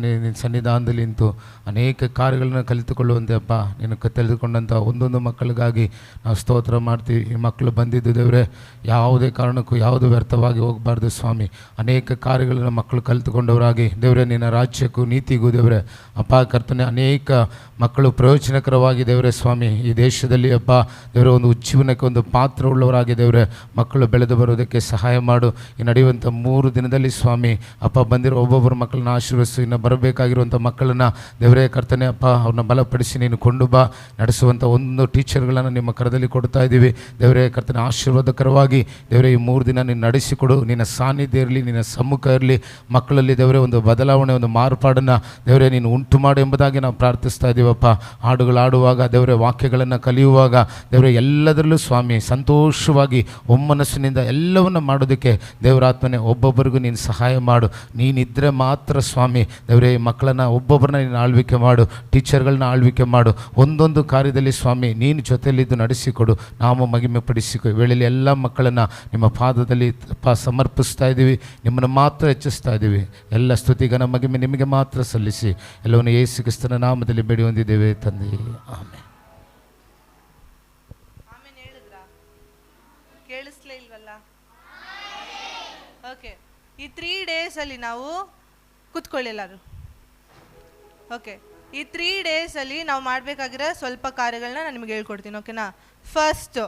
ನಿನ್ನ ಸನ್ನಿಧಾನದಲ್ಲಿ ನಿಂತು ಅನೇಕ ಕಾರ್ಯಗಳನ್ನು ಕಲಿತುಕೊಳ್ಳುವಂತೆ ಅಪ್ಪ ನೀನು ತಿಳಿದುಕೊಂಡಂಥ ಒಂದೊಂದು ಮಕ್ಕಳಿಗಾಗಿ ನಾವು ಸ್ತೋತ್ರ ಮಾಡ್ತೀವಿ. ಈ ಮಕ್ಕಳು ಬಂದಿದ್ದು ದೇವರೇ ಯಾವುದೇ ಕಾರಣಕ್ಕೂ ಯಾವುದು ವ್ಯರ್ಥವಾಗಿ ಹೋಗಬಾರ್ದು ಸ್ವಾಮಿ. ಅನೇಕ ಕಾರ್ಯಗಳನ್ನು ಮಕ್ಕಳು ಕಲಿತುಕೊಂಡವರಾಗಿ ದೇವರೇ ನಿನ್ನ ರಾಜ್ಯಕ್ಕೂ ನೀತಿಗೂ ದೇವರೇ ಅಪ್ಪ ಕರ್ತನೆ ಅನೇಕ ಮಕ್ಕಳು ಪ್ರಯೋಜನಕರವಾಗಿ ದೇವರೇ ಸ್ವಾಮಿ ಈ ದೇಶದಲ್ಲಿ ಅಪ್ಪ ದೇವರೇ ಒಂದು ಉಜ್ಜೀವನಕ್ಕೆ ಒಂದು ಪಾತ್ರ ಉಳ್ಳವರಾಗಿ ದೇವರೇ ಮಕ್ಕಳು ಬೆಳೆದು ಬರೋದಕ್ಕೆ ಸಹಾಯ ಮಾಡು. ಈ ನಡೆಯುವಂಥ 3 ದಿನದಲ್ಲಿ ಸ್ವಾಮಿ ಅಪ್ಪ ಬಂದಿರೋ ಒಬ್ಬೊಬ್ಬರು ಮಕ್ಕಳನ್ನ ಆಶೀರ್ವದಿಸು. ಇನ್ನು ಬರಬೇಕಾಗಿರುವಂಥ ಮಕ್ಕಳನ್ನು ದೇವರೇ ಕರ್ತನೆ ಅಪ್ಪ ಅವ್ರನ್ನ ಬಲಪಡಿಸಿ ನೀನು ಕೊಂಡು ಬಾ. ನಡೆಸುವಂಥ ಒಂದು ಟೀಚರ್ಗಳನ್ನು ನಿಮ್ಮ ಕರದಲ್ಲಿ ಕೊಡ್ತಾ ಇದ್ದೀವಿ ದೇವರೇ ಕರ್ತನೆ. ಆಶೀರ್ವಾದಕರವಾಗಿ ದೇವರೇ ಈ 3 ದಿನ ನೀನು ನಡೆಸಿಕೊಡು. ನಿನ್ನ ಸಾನ್ನಿಧ್ಯ ಇರಲಿ, ನಿನ್ನ ಸಮ್ಮುಖ ಇರಲಿ. ಮಕ್ಕಳಲ್ಲಿ ದೇವರೇ ಒಂದು ಬದಲಾವಣೆ, ಒಂದು ಮಾರ್ಪಾಡನ್ನು ದೇವರೇ ನೀನು ಉಂಟು ಮಾಡು ಎಂಬುದಾಗಿ ನಾವು ಪ್ರಾರ್ಥಿಸ್ತಾ ಇದ್ದೀವಪ್ಪ. ಹಾಡುಗಳು ಆಡುವಾಗ ದೇವರೇ ವಾಕ್ಯಗಳನ್ನು ಕಲಿಯುವಾಗ ದೇವರೇ ಎಲ್ಲದರಲ್ಲೂ ಸ್ವಾಮಿ ಸಂತೋಷವಾಗಿ ಒಮ್ಮನಸ್ಸಿನಿಂದ ಎಲ್ಲವನ್ನು ಮಾಡೋದಕ್ಕೆ ದೇವರಾತ್ಮನೆ ಒಬ್ಬೊಬ್ಬರಿಗೂ ನೀನು ಸಹಾಯ ಮಾಡು. ನೀನಿದ್ದರೆ ಮಾತ್ರ ಸ್ವಾಮಿ ದೇವರೇ ಮಕ್ಕಳನ್ನು ಒಬ್ಬೊಬ್ಬರನ್ನ ನೀನು ಆಳ್ವಿಕೆ ಮಾಡು, ಟೀಚರ್ಗಳನ್ನ ಆಳ್ವಿಕೆ ಮಾಡು. ಒಂದೊಂದು ಕಾರ್ಯದಲ್ಲಿ ಸ್ವಾಮಿ ನೀನು ಜೊತೆಯಲ್ಲಿದ್ದು ನಡೆಸಿಕೊಡು, ನಾಮ ಮಹಿಮೆ ಪಡಿಸಿಕೊ. ವೇಳೆಯಲ್ಲಿ ಎಲ್ಲ ಮಕ್ಕಳನ್ನು ನಿಮ್ಮ ಪಾದದಲ್ಲಿ ಸಮರ್ಪಿಸ್ತಾ ಇದ್ದೀವಿ. ನಿಮ್ಮನ್ನು ಮಾತ್ರ ಹೆಚ್ಚಿಸ್ತಾ ಇದ್ದೀವಿ. ಎಲ್ಲ ಸ್ತುತಿಗನ ಮಹಿಮೆ ನಿಮಗೆ ಮಾತ್ರ ಸಲ್ಲಿಸಿ ಎಲ್ಲವನ್ನು ಯೇಸು ಕ್ರಿಸ್ತನ ನಾಮದಲ್ಲಿ ಬೇಡಿ ಹೊಂದಿದ್ದೇವೆ ತಂದೆ, ಆಮೆನ್. ಕೇಳಿಸ್ಲೇ ಇಲ್ವಲ್ಲ? ಓಕೆ, ಈ 3 ಡೇಸಲ್ಲಿ ನಾವು ಕೂತ್ಕೊಳ್ಳಿಲ್ಲಾರು. ಓಕೆ, ಈ 3 ಡೇಸಲ್ಲಿ ನಾವು ಮಾಡಬೇಕಾಗಿರೋ ಸ್ವಲ್ಪ ಕಾರ್ಯಗಳನ್ನ ನಾನು ನಿಮಗೆ ಹೇಳ್ಕೊಡ್ತೀನಿ. ಓಕೆನಾ? ಫಸ್ಟು,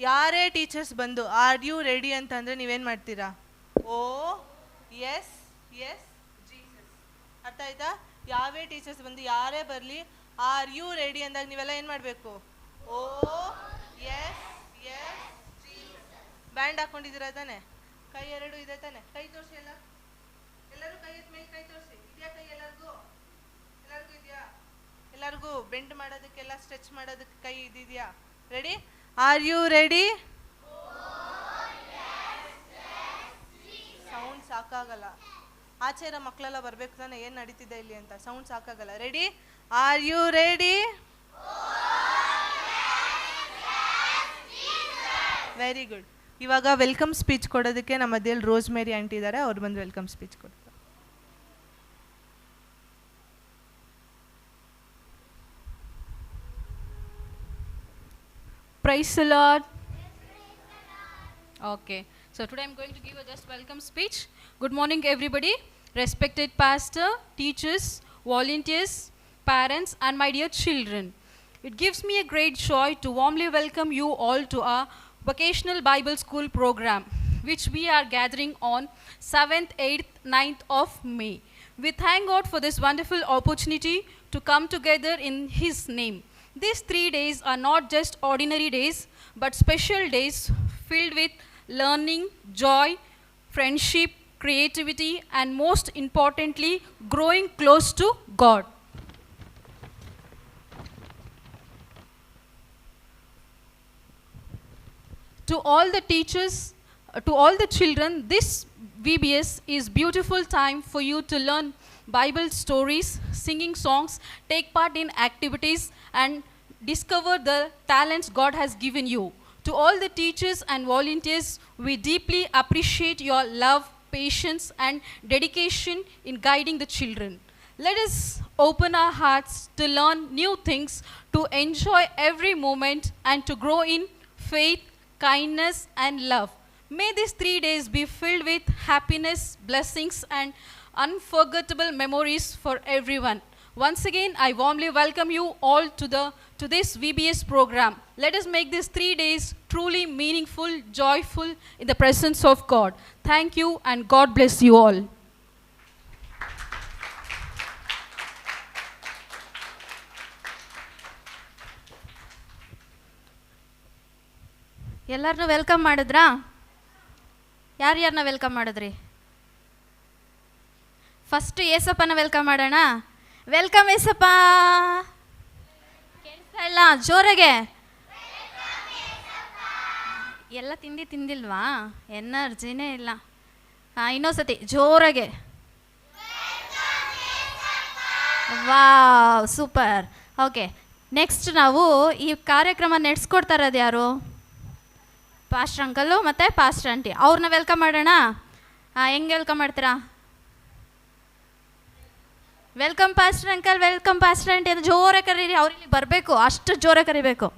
ಯಾರೇ ಟೀಚರ್ಸ್ ಬಂದು ಆರ್ ಯು ರೆಡಿ ಅಂತಂದರೆ ನೀವೇನು ಮಾಡ್ತೀರಾ? ಓ ಎಸ್ ಎಸ್ ಜೀಸಸ್. ಅರ್ಥ ಆಯ್ತಾ? ಯಾವೇ ಟೀಚರ್ಸ್ ಬಂದು ಯಾರೇ ಬರಲಿ ಆರ್ ಯು ರೆಡಿ ಅಂದಾಗ ನೀವೆಲ್ಲ ಏನು ಮಾಡಬೇಕು? ಓ ಎಸ್ ಎಸ್ ಜೀಸಸ್. ಬ್ಯಾಂಡ್ ಹಾಕ್ಕೊಂಡಿದ್ದೀರಾ ತಾನೆ? ಕೈ 2 ಇದೆ ತಾನೆ? ಕೈ ತೋರಿಸಿ. ಎಲ್ಲರೂ ಕೈ ಎತ್ತ ಮೇಲೆ ಕೈ ತೋರಿಸಿ. ಇದೆಯಾ ಕೈ ಎಲ್ಲರಿಗೂ? ಇದೆಯಾ? ಎಲ್ಲರಿಗೂ ಬೆಂಡ್ ಮಾಡೋದಕ್ಕೆಲ್ಲ ಸ್ಟ್ರೆಚ್ ಮಾಡೋದಕ್ಕೆ ಕೈ ಇದೆಯಾ? Ready? Are you ready? Sound ಸಾಕಾಗಲ್ಲ. ಆಚೆರ ಮಕ್ಕಳೆಲ್ಲ ಬರ್ಬೇಕು ತಾನೆ ಏನು ನಡೀತಿದೆ ಇಲ್ಲಿ ಅಂತ. ಸೌಂಡ್ ಸಾಕಾಗಲ್ಲ. Ready? Are you ready? Very good. ಇವಾಗ ವೆಲ್ಕಮ್ ಸ್ಪೀಚ್ ಕೊಡೋದಕ್ಕೆ ನಮ್ಮ ಮಧ್ಯದಲ್ಲಿ ರೋಸ್ ಮೇರಿ ಆಂಟಿ ಇದ್ದಾರೆ. ಅವ್ರು ಬಂದು ವೆಲ್ಕಮ್ ಸ್ಪೀಚ್ ಕೊಡ್ತಾರೆ. Praise the Lord. Okay, so today I'm going to give a just welcome speech. Good morning everybody, respected pastor, teachers, volunteers, parents and my dear children. It gives me a great joy to warmly welcome you all to our vocational Bible school program, which we are gathering on 7th, 8th, 9th of May. We thank God for this wonderful opportunity to come together in His name. These 3 days are not just ordinary days, but special days filled with learning, joy, friendship, creativity, and most importantly, growing close to God. To all the teachers, to all the children, this VBS is beautiful time for you to learn Bible stories, singing songs, take part in activities and discover the talents God has given you. To all the teachers and volunteers, we deeply appreciate your love, patience and dedication in guiding the children. Let us open our hearts to learn new things, to enjoy every moment and to grow in faith, kindness and love. May these 3 days be filled with happiness, blessings and unforgettable memories for everyone. Once again, I warmly welcome you all to this VBS program. Let us make these 3 days truly meaningful, joyful in the presence of God. Thank you and God bless you all. ಎಲ್ಲರನ್ನೂ welcome ಮಾಡಿದ್ರಾ? ಯಾರ್ಯಾರನ್ನ welcome ಮಾಡಿದ್ರಿ? First ಏಸಪ್ಪನ welcome ಮಾಡೋಣ. Welcome Esappa. ಕೇಳಿಸ್ತಾ ಇಲ್ಲ? ಜೋರಾಗೆ. ಎಲ್ಲ ತಿಂದಿಲ್ವಾ? ಎನರ್ಜಿನೇ ಇಲ್ಲ. ಇನ್ನೊಂದ್ಸತಿ ಜೋರಾಗೆ. Wow, super. ಓಕೆ, ನೆಕ್ಸ್ಟ್ ನಾವು ಈ ಕಾರ್ಯಕ್ರಮ ನಡೆಸ್ಕೊಡ್ತಾ ಇರೋದು ಯಾರು? ಪಾಸ್ಟರ್ ಅಂಕಲು ಮತ್ತು ಪಾಸ್ಟರ್ ಆಂಟಿ. ಅವ್ರನ್ನ ವೆಲ್ಕಮ್ ಮಾಡೋಣ. ಹೆಂಗೆ ವೆಲ್ಕಮ್ ಮಾಡ್ತೀರಾ? Welcome pastor uncle, welcome pastor aunty ಅಂತ ಜೋರ ಕರೀರಿ. ಅವ್ರಿಗೆ ಬರಬೇಕು, ಅಷ್ಟು ಜೋರ ಕರಿಬೇಕು.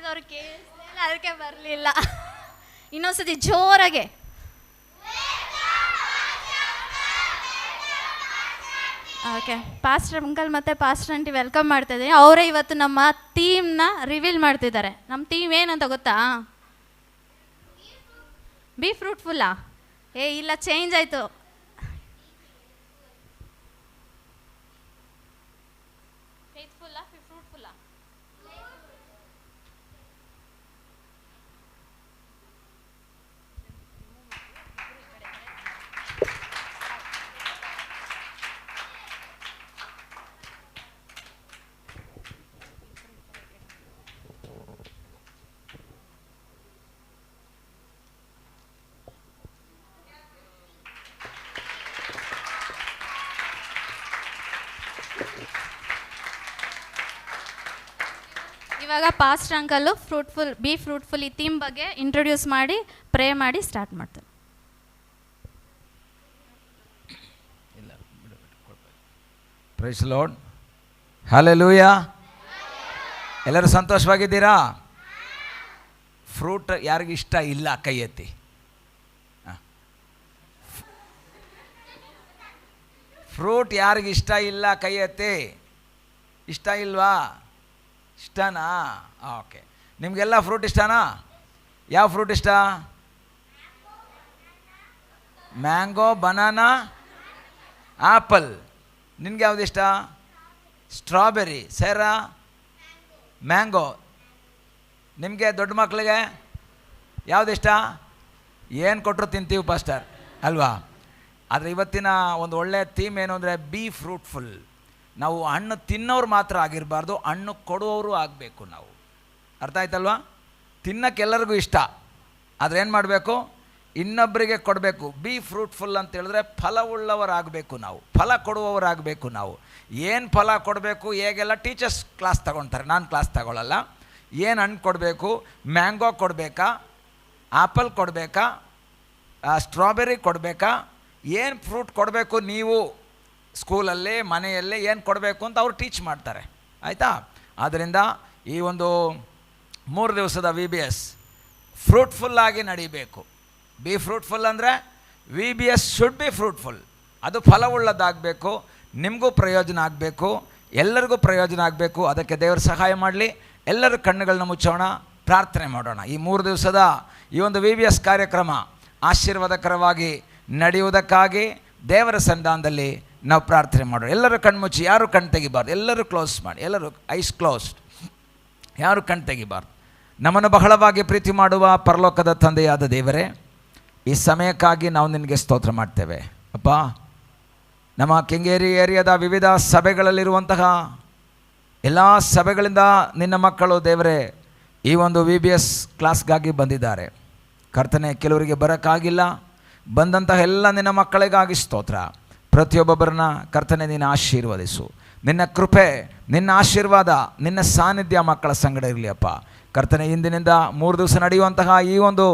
ಅವ್ರು ಕೇಳಿಸ್ಲಿಲ್ಲ, ಅದಕ್ಕೆ ಬರಲಿಲ್ಲ. ಇನ್ನೊಂದ್ಸತಿ ಜೋರಾಗೆ. ಓಕೆ, ಪಾಸ್ಟರ್ ಅಂಕಲ್ ಮತ್ತು ಪಾಸ್ಟರ್ ಆಂಟಿ ವೆಲ್ಕಮ್ ಮಾಡ್ತಾ ಇದ್ದೀನಿ. ಅವರೇ ಇವತ್ತು ನಮ್ಮ ಥೀಮ್ನ ರಿವೀಲ್ ಮಾಡ್ತಿದ್ದಾರೆ. ನಮ್ಮ ಥೀಮ್ ಏನಂತ ಗೊತ್ತಾ? ಬಿ ಫ್ರೂಟ್ಫುಲ್ಲಾ? ಇಲ್ಲ, ಚೇಂಜ್ ಆಯಿತು. ಫೇತ್ಫುಲ್ಲಾ, ಫ್ರೂಟ್ಫುಲ್ಲಾ? ಇವಾಗ ಪಾಸ್ಟರ್ ಅಂಕಲ್ಲು ಬಿ ಫ್ರೂಟ್ಫುಲ್ ಈ ಥೀಮ್ ಬಗ್ಗೆ ಇಂಟ್ರೊಡ್ಯೂಸ್ ಮಾಡಿ ಪ್ರೇ ಮಾಡಿ ಸ್ಟಾರ್ಟ್ ಮಾಡ್ತಾರೆ. Praise Lord, hallelujah. ಎಲ್ಲರೂ ಸಂತೋಷವಾಗಿದ್ದೀರಾ? ಫ್ರೂಟ್ ಯಾರಿಗಿಷ್ಟ ಇಲ್ಲ ಕೈ ಎತ್ತಿ. ಫ್ರೂಟ್ ಯಾರಿಗಿಷ್ಟ ಇಲ್ಲ ಕೈ ಎತ್ತಿ. ಇಷ್ಟ ಇಲ್ವಾ? ಇಷ್ಟನಾ? ಓಕೆ, ನಿಮಗೆಲ್ಲ ಫ್ರೂಟ್ ಇಷ್ಟನಾ? ಯಾವ ಫ್ರೂಟ್ ಇಷ್ಟ? Mango, banana, apple. ನಿನ್ಗೆ ಯಾವ್ದು ಇಷ್ಟ? ಸ್ಟ್ರಾಬೆರಿ. ಸೇರಾ? ಮ್ಯಾಂಗೋ. ನಿಮಗೆ ದೊಡ್ಡ ಮಕ್ಕಳಿಗೆ ಯಾವ್ದು ಇಷ್ಟ? ಏನು ಕೊಟ್ಟರು ತಿಂತೀವಿ ಪಾಸ್ಟರ್, ಅಲ್ವಾ? ಆದರೆ ಇವತ್ತಿನ ಒಂದು ಒಳ್ಳೆಯ ಥೀಮ್ ಏನು ಅಂದರೆ ಬಿ ಫ್ರೂಟ್ಫುಲ್. ನಾವು ಹಣ್ಣು ತಿನ್ನೋರು ಮಾತ್ರ ಆಗಿರಬಾರ್ದು, ಹಣ್ಣು ಕೊಡುವವರು ಆಗಬೇಕು ನಾವು. ಅರ್ಥ ಆಯ್ತಲ್ವಾ? ತಿನ್ನೋಕ್ಕೆಲ್ಲರಿಗೂ ಇಷ್ಟ, ಆದರೆ ಏನು ಮಾಡಬೇಕು? ಇನ್ನೊಬ್ಬರಿಗೆ ಕೊಡಬೇಕು. ಬಿ ಫ್ರೂಟ್ಫುಲ್ ಅಂತ ಹೇಳಿದ್ರೆ ಫಲವುಳ್ಳವರಾಗಬೇಕು ನಾವು, ಫಲ ಕೊಡುವವರಾಗಬೇಕು ನಾವು. ಏನು ಫಲ ಕೊಡಬೇಕು, ಹೇಗೆಲ್ಲ ಟೀಚರ್ಸ್ ಕ್ಲಾಸ್ ತಗೊಳ್ತಾರೆ, ನಾನು ಕ್ಲಾಸ್ ತಗೊಳ್ಳಲ್ಲ. ಏನು ಹಣ್ಣು ಕೊಡಬೇಕು? ಮ್ಯಾಂಗೋ ಕೊಡಬೇಕಾ? ಆ್ಯಪಲ್ ಕೊಡಬೇಕಾ? ಸ್ಟ್ರಾಬೆರಿ ಕೊಡಬೇಕಾ? ಏನು ಫ್ರೂಟ್ ಕೊಡಬೇಕು ನೀವು ಸ್ಕೂಲಲ್ಲಿ, ಮನೆಯಲ್ಲೇ ಏನು ಕೊಡಬೇಕು ಅಂತ ಅವ್ರು ಟೀಚ್ ಮಾಡ್ತಾರೆ, ಆಯಿತಾ? ಆದ್ದರಿಂದ ಈ ಒಂದು 3 ದಿವಸದ VBS ಫ್ರೂಟ್ಫುಲ್ಲಾಗಿ ನಡೀಬೇಕು. ಬಿ ಫ್ರೂಟ್ಫುಲ್ ಅಂದರೆ VBS ಶುಡ್ ಬಿ ಫ್ರೂಟ್ಫುಲ್. ಅದು ಫಲವುಳ್ಳದಾಗಬೇಕು, ನಿಮಗೂ ಪ್ರಯೋಜನ ಆಗಬೇಕು, ಎಲ್ಲರಿಗೂ ಪ್ರಯೋಜನ ಆಗಬೇಕು. ಅದಕ್ಕೆ ದೇವರು ಸಹಾಯ ಮಾಡಲಿ. ಎಲ್ಲರೂ ಕಣ್ಣುಗಳನ್ನ ಮುಚ್ಚೋಣ, ಪ್ರಾರ್ಥನೆ ಮಾಡೋಣ. ಈ 3 ದಿವಸದ ಈ ಒಂದು VBS ಕಾರ್ಯಕ್ರಮ ಆಶೀರ್ವಾದಕರವಾಗಿ ನಡೆಯುವುದಕ್ಕಾಗಿ ದೇವರ ಸನ್ನಿಧಾನದಲ್ಲಿ ನಾವು ಪ್ರಾರ್ಥನೆ ಮಾಡೋಣ. ಎಲ್ಲರೂ ಕಣ್ಣು ಮುಚ್ಚಿ, ಯಾರು ಕಣ್ಣು ತೆಗಿಬಾರ್ದು, ಎಲ್ಲರೂ ಕ್ಲೋಸ್ ಮಾಡಿ, ಎಲ್ಲರೂ ಐಸ್ ಕ್ಲೋಸ್ಡ್, ಯಾರು ಕಣ್ಣು ತೆಗಿಬಾರ್ದು. ನಮ್ಮನ್ನು ಬಹಳವಾಗಿ ಪ್ರೀತಿ ಮಾಡುವ ಪರಲೋಕದ ತಂದೆಯಾದ ದೇವರೇ, ಈ ಸಮಯಕ್ಕಾಗಿ ನಾವು ನಿನಗೆ ಸ್ತೋತ್ರ ಮಾಡ್ತೇವೆ ಅಪ್ಪ. ನಮ್ಮ ಕೆಂಗೇರಿ ಏರಿಯಾದ ವಿವಿಧ ಸಭೆಗಳಲ್ಲಿರುವಂತಹ ಎಲ್ಲ ಸಭೆಗಳಿಂದ ನಿನ್ನ ಮಕ್ಕಳು ದೇವರೇ ಈ ಒಂದು VBS ಕ್ಲಾಸ್ಗಾಗಿ ಬಂದಿದ್ದಾರೆ ಕರ್ತನೆ. ಕೆಲವರಿಗೆ ಬರೋಕ್ಕಾಗಿಲ್ಲ, ಬಂದಂತಹ ಎಲ್ಲ ನಿನ್ನ ಮಕ್ಕಳಿಗಾಗಿ ಸ್ತೋತ್ರ. ಪ್ರತಿಯೊಬ್ಬೊಬ್ಬರನ್ನ ಕರ್ತನೆ ನೀನು ಆಶೀರ್ವದಿಸು. ನಿನ್ನ ಕೃಪೆ, ನಿನ್ನ ಆಶೀರ್ವಾದ, ನಿನ್ನ ಸಾನ್ನಿಧ್ಯ ಮಕ್ಕಳ ಸಂಗಡ ಇರಲಿ ಅಪ್ಪ ಕರ್ತನೆ. ಇಂದಿನಿಂದ 3 ದಿವಸ ನಡೆಯುವಂತಹ ಈ ಒಂದು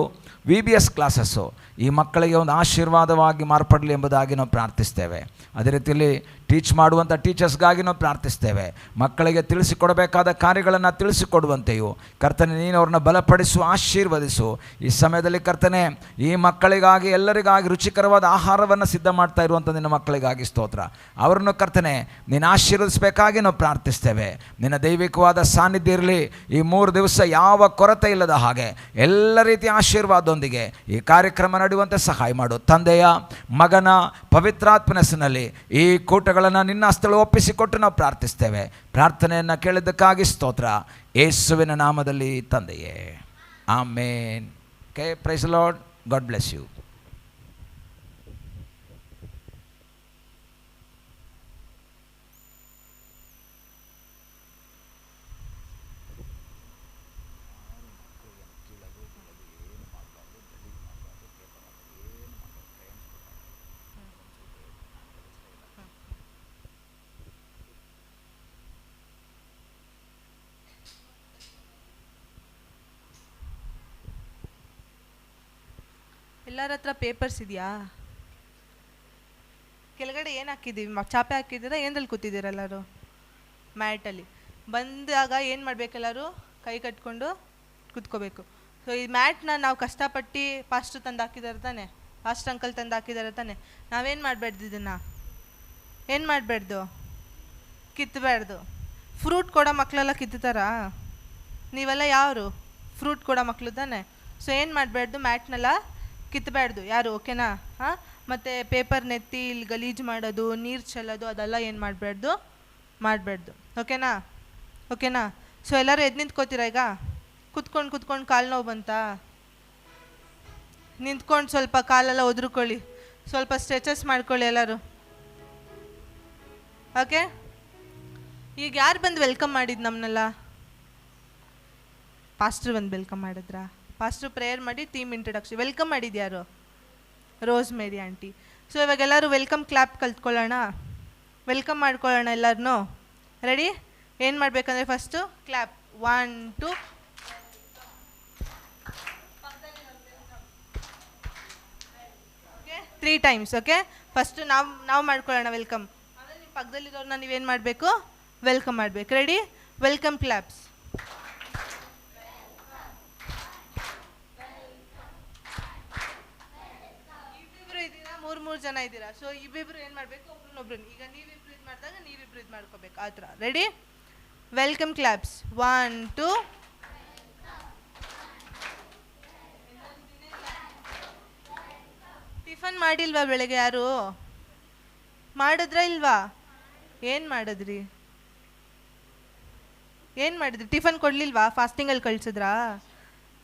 VBS ಕ್ಲಾಸಸ್ಸು ಈ ಮಕ್ಕಳಿಗೆ ಒಂದು ಆಶೀರ್ವಾದವಾಗಿ ಮಾರ್ಪಡಲಿ ಎಂಬುದಾಗಿ ನಾವು ಪ್ರಾರ್ಥಿಸ್ತೇವೆ. ಅದೇ ರೀತಿಯಲ್ಲಿ ಟೀಚ್ ಮಾಡುವಂಥ ಟೀಚರ್ಸ್ಗಾಗಿ ನಾವು ಪ್ರಾರ್ಥಿಸ್ತೇವೆ. ಮಕ್ಕಳಿಗೆ ತಿಳಿಸಿಕೊಡಬೇಕಾದ ಕಾರ್ಯಗಳನ್ನು ತಿಳಿಸಿಕೊಡುವಂತೆಯೂ ಕರ್ತನೆ ನೀನು ಅವ್ರನ್ನ ಬಲಪಡಿಸು, ಆಶೀರ್ವದಿಸು. ಈ ಸಮಯದಲ್ಲಿ ಕರ್ತನೆ ಈ ಮಕ್ಕಳಿಗಾಗಿ, ಎಲ್ಲರಿಗಾಗಿ ರುಚಿಕರವಾದ ಆಹಾರವನ್ನು ಸಿದ್ಧ ಮಾಡ್ತಾ ಇರುವಂಥ ನಿನ್ನ ಮಕ್ಕಳಿಗಾಗಿ ಸ್ತೋತ್ರ. ಅವರನ್ನು ಕರ್ತನೆ ನೀನು ಆಶೀರ್ವದಿಸಬೇಕಾಗಿ ನಾವು ಪ್ರಾರ್ಥಿಸ್ತೇವೆ. ನಿನ್ನ ದೈವಿಕವಾದ ಸಾನ್ನಿಧ್ಯ ಇರಲಿ. ಈ 3 ದಿವಸ ಯಾವ ಕೊರತೆ ಇಲ್ಲದ ಹಾಗೆ ಎಲ್ಲ ರೀತಿಯ ಆಶೀರ್ವಾದದೊಂದಿಗೆ ಈ ಕಾರ್ಯಕ್ರಮ ನಡೆಯುವಂತೆ ಸಹಾಯ ಮಾಡು. ತಂದೆಯ, ಮಗನ, ಪವಿತ್ರಾತ್ಮನ ಹೆಸರಿನಲ್ಲಿ ಈ ಕೂಟಗಳನ್ನು ನಿನ್ನ ಹಸ್ತದಲ್ಲಿ ಒಪ್ಪಿಸಿಕೊಟ್ಟು ನಾವು ಪ್ರಾರ್ಥಿಸ್ತೇವೆ. ಪ್ರಾರ್ಥನೆಯನ್ನು ಕೇಳಿದ್ದಕ್ಕಾಗಿ ಸ್ತೋತ್ರ, ಯೇಸುವಿನ ನಾಮದಲ್ಲಿ ತಂದೆಯೇ, amen. Okay, praise lord, god bless you. ಎಲ್ಲರ ಹತ್ರ ಪೇಪರ್ಸ್ ಇದೆಯಾ? ಕೆಳಗಡೆ ಏನು ಹಾಕಿದ್ದೀವಿ? ಚಾಪೆ ಹಾಕಿದ್ದೀರಾ? ಏನರಲ್ಲಿ ಕೂತಿದ್ದೀರಾ ಎಲ್ಲರೂ? ಮ್ಯಾಟಲ್ಲಿ. ಬಂದಾಗ ಏನು ಮಾಡಬೇಕೆಲ್ಲರೂ? ಕೈ ಕಟ್ಕೊಂಡು ಕೂತ್ಕೋಬೇಕು. ಸೊ ಈ ಮ್ಯಾಟ್ನ ನಾವು ಕಷ್ಟಪಟ್ಟು ಪಾಸ್ಟ್ರು ತಂದು ಹಾಕಿದ್ದಾರೆ ತಾನೆ, ಪಾಸ್ಟ್ ಅಂಕಲ್ ತಂದು ಹಾಕಿದ್ದಾರೆ ತಾನೆ. ನಾವೇನು ಮಾಡಬಾರ್ದು? ಇದನ್ನು ಏನು ಮಾಡಬಾರ್ದು? ಕಿತ್ತಬಾರ್ದು. ಫ್ರೂಟ್ ಕೊಡೋ ಮಕ್ಕಳೆಲ್ಲ ಕಿತ್ತಾರಾ? ನೀವೆಲ್ಲ ಯಾರು? ಫ್ರೂಟ್ ಕೊಡೋ ಮಕ್ಕಳು ತಾನೆ. ಸೊ ಏನು ಮಾಡಬಾರ್ದು? ಮ್ಯಾಟ್ನೆಲ್ಲ ಕಿತ್ತಬಾರ್ದು ಯಾರು, ಓಕೆನಾ? ಹಾಂ. ಮತ್ತು ಪೇಪರ್ ನೆತ್ತಿ ಇಲ್ಲಿ ಗಲೀಜು ಮಾಡೋದು, ನೀರು ಚೆಲ್ಲೋದು ಅದೆಲ್ಲ ಏನು ಮಾಡಬಾರ್ದು? ಮಾಡಬಾರ್ದು, ಓಕೆನಾ? ಓಕೆನಾ? ಸೊ ಎಲ್ಲರೂ ಎದ್ದು ನಿಂತ್ಕೋತೀರಾ ಈಗ? ಕುತ್ಕೊಂಡು ಕಾಲು ನೋವು ಬಂತಾ? ನಿಂತ್ಕೊಂಡು ಸ್ವಲ್ಪ ಕಾಲೆಲ್ಲ ಒದ್ರುಕೊಳ್ಳಿ, ಸ್ವಲ್ಪ ಸ್ಟ್ರೆಚಸ್ ಮಾಡ್ಕೊಳ್ಳಿ ಎಲ್ಲರೂ, ಓಕೆ? ಈಗ ಯಾರು ಬಂದು ವೆಲ್ಕಮ್ ಮಾಡಿದ್ದು ನಮ್ಮನ್ನೆಲ್ಲ? ಪಾಸ್ಟ್ರು ಬಂದು ವೆಲ್ಕಮ್ ಮಾಡಿದ್ರಾ? ಪಾಸ್ಟ್ರು ಪ್ರೇಯರ್ ಮಾಡಿ team introduction welcome ಮಾಡಿದ್ಯಾರು? Rose Mary aunty. So ಇವಾಗ ಎಲ್ಲರೂ ವೆಲ್ಕಮ್ ಕ್ಲಾಪ್ ಕಲ್ತ್ಕೊಳ್ಳೋಣ, ವೆಲ್ಕಮ್ ಮಾಡ್ಕೊಳ್ಳೋಣ ಎಲ್ಲರನ್ನೂ. ರೆಡಿ? ಏನು ಮಾಡಬೇಕಂದ್ರೆ first clap 1 2 3 times, okay? First ನಾವು ಮಾಡ್ಕೊಳ್ಳೋಣ ವೆಲ್ಕಮ್, ಆಮೇಲೆ ನಿಮ್ಮ ಪಕ್ಕದಲ್ಲಿರೋರನ್ನ ನೀವೇನು ಮಾಡಬೇಕು? ವೆಲ್ಕಮ್ ಮಾಡಬೇಕು. ರೆಡಿ? Welcome claps. ಇಬ್ಬಿಬ್ರು ಇದ್ದೀರಾ, ಮೂರು ಜನ ಇದ್ದೀರಾ. ಸೊ ಇಬ್ಬಿಬ್ರು ಏನು ಮಾಡಬೇಕು? ಒಬ್ರನ್ನೊಬ್ರು. ಈಗ ನೀವಿಬ್ರು ಇದು ಮಾಡಿದಾಗ ನೀವಿಬ್ರು ಇದು ಮಾಡ್ಕೋಬೇಕು, ಆ ಥರ. ರೆಡಿ? Welcome claps 1 2. ಟಿಫನ್ ಮಾಡಿಲ್ವಾ ಬೆಳಗ್ಗೆ ಯಾರು? ಮಾಡಿದ್ರಾ ಇಲ್ವಾ? ಏನು ಮಾಡಿದ್ರಿ? ಟಿಫನ್ ಕೊಡಲಿಲ್ವಾ? ಫಾಸ್ಟಿಂಗಲ್ಲಿ ಕಳಿಸಿದ್ರಾ?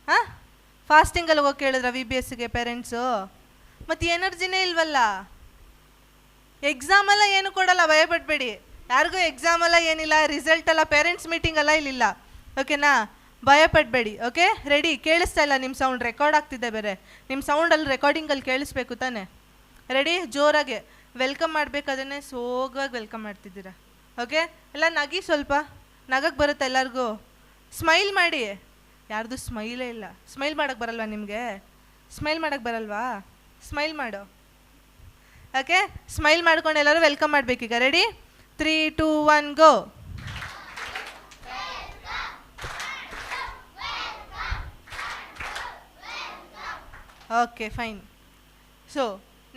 ಹಾಂ, ಫಾಸ್ಟಿಂಗಲ್ಲಿ ಹೋಗಿ ಕೇಳಿದ್ರಾ VBSಗೆ ಪೇರೆಂಟ್ಸು? ಮತ್ತು ಎನರ್ಜಿನೇ ಇಲ್ವಲ್ಲ. ಎಕ್ಸಾಮೆಲ್ಲ ಏನು ಕೊಡಲ್ಲ, ಭಯಪಡಬೇಡಿ. ಯಾರಿಗೂ ಎಕ್ಸಾಮೆಲ್ಲ ಏನಿಲ್ಲ, ರಿಸಲ್ಟ್ ಎಲ್ಲ, ಪೇರೆಂಟ್ಸ್ ಮೀಟಿಂಗ್ ಎಲ್ಲ ಇಲ್ಲಿಲ್ಲ, ಓಕೆನಾ? ಭಯಪಡಬೇಡಿ, ಓಕೆ? ರೆಡಿ? ಕೇಳಿಸ್ತಾ ಇಲ್ಲ ನಿಮ್ಮ ಸೌಂಡ್, ರೆಕಾರ್ಡ್ ಆಗ್ತಿದೆ ಬೇರೆ. ನಿಮ್ಮ ಸೌಂಡಲ್ಲಿ ರೆಕಾರ್ಡಿಂಗಲ್ಲಿ ಕೇಳಿಸ್ಬೇಕು ತಾನೆ. ರೆಡಿ? ಜೋರಾಗೆ ವೆಲ್ಕಮ್ ಮಾಡಬೇಕಾದ್ರೆ ಸೋಗಾಗಿ ವೆಲ್ಕಮ್ ಮಾಡ್ತಿದ್ದೀರಾ, ಓಕೆ? ಎಲ್ಲ ನಗಿ, ಸ್ವಲ್ಪ ನಗಕ್ಕೆ ಬರುತ್ತೆ ಎಲ್ಲರಿಗೂ. ಸ್ಮೈಲ್ ಮಾಡಿ. ಯಾರ್ದು ಸ್ಮೈಲೇ ಇಲ್ಲ. ಸ್ಮೈಲ್ ಮಾಡೋಕ್ಕೆ ಬರಲ್ವಾ ನಿಮಗೆ? ಸ್ಮೈಲ್ ಮಾಡೋಕ್ಕೆ ಬರಲ್ವಾ? ಸ್ಮೈಲ್ ಮಾಡು, ಓಕೆ? ಸ್ಮೈಲ್ ಮಾಡ್ಕೊಂಡು ಎಲ್ಲರೂ ವೆಲ್ಕಮ್ ಮಾಡಬೇಕೀಗ. Ready? 3 2 1 go. Okay, fine. So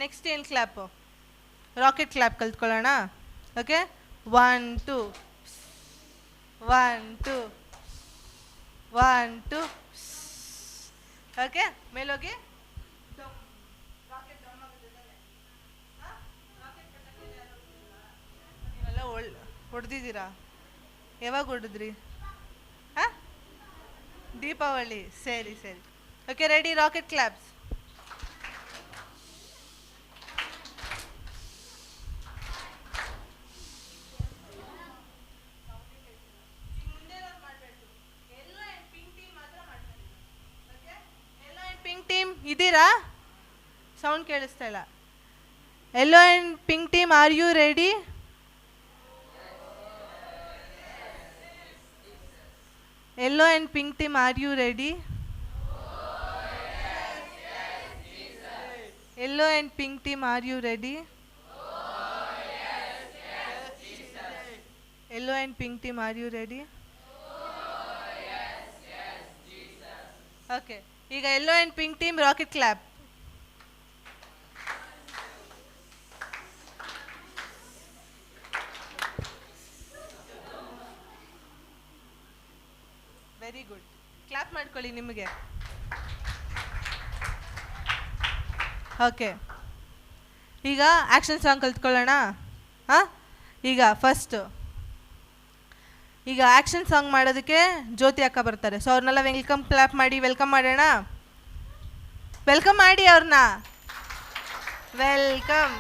next ಏನು ಕ್ಲಾಪು? ರಾಕೆಟ್ ಕ್ಲಾಪ್ ಕಲ್ತ್ಕೊಳ್ಳೋಣ, ಓಕೆ? 1 2 1 2 1 2. ಓಕೆ, ಮೇಲೋಗಿ. ನೀವೆಲ್ಲ ಹೊಡೆದಿದ್ದೀರಾ? ಯಾವಾಗ ಹೊಡೆದ್ರಿ? ಹಾಂ, ದೀಪಾವಳಿ. ಸರಿ. Okay, ready? Rocket claps. Pink team ಇದ್ದೀರಾ? ಸೌಂಡ್ ಕೇಳಿಸ್ತಾ ಇಲ್ಲ. Yellow and pink team, are you ready? Yellow and pink team, are you ready? Yellow and pink team, are you ready? Yellow and pink team, are you ready? Okay. ಈಗ yellow and pink team rocket clap. Very good. Clap ಮಾಡ್ಕೊಳ್ಳಿ ನಿಮಗೆ. Okay, ಈಗ action song ಕಲ್ತ್ಕೊಳ್ಳೋಣ. ಹಾಂ, ಈಗ first action song ಮಾಡೋದಕ್ಕೆ ಜ್ಯೋತಿ ಅಕ್ಕ ಬರ್ತಾರೆ. So ಅವ್ರನ್ನೆಲ್ಲ ವೆಲ್ಕಮ್ ಕ್ಲಾಪ್ ಮಾಡಿ ವೆಲ್ಕಮ್ ಮಾಡೋಣ. ವೆಲ್ಕಮ್ ಮಾಡಿ ಅವ್ರನ್ನ. ವೆಲ್ಕಮ್.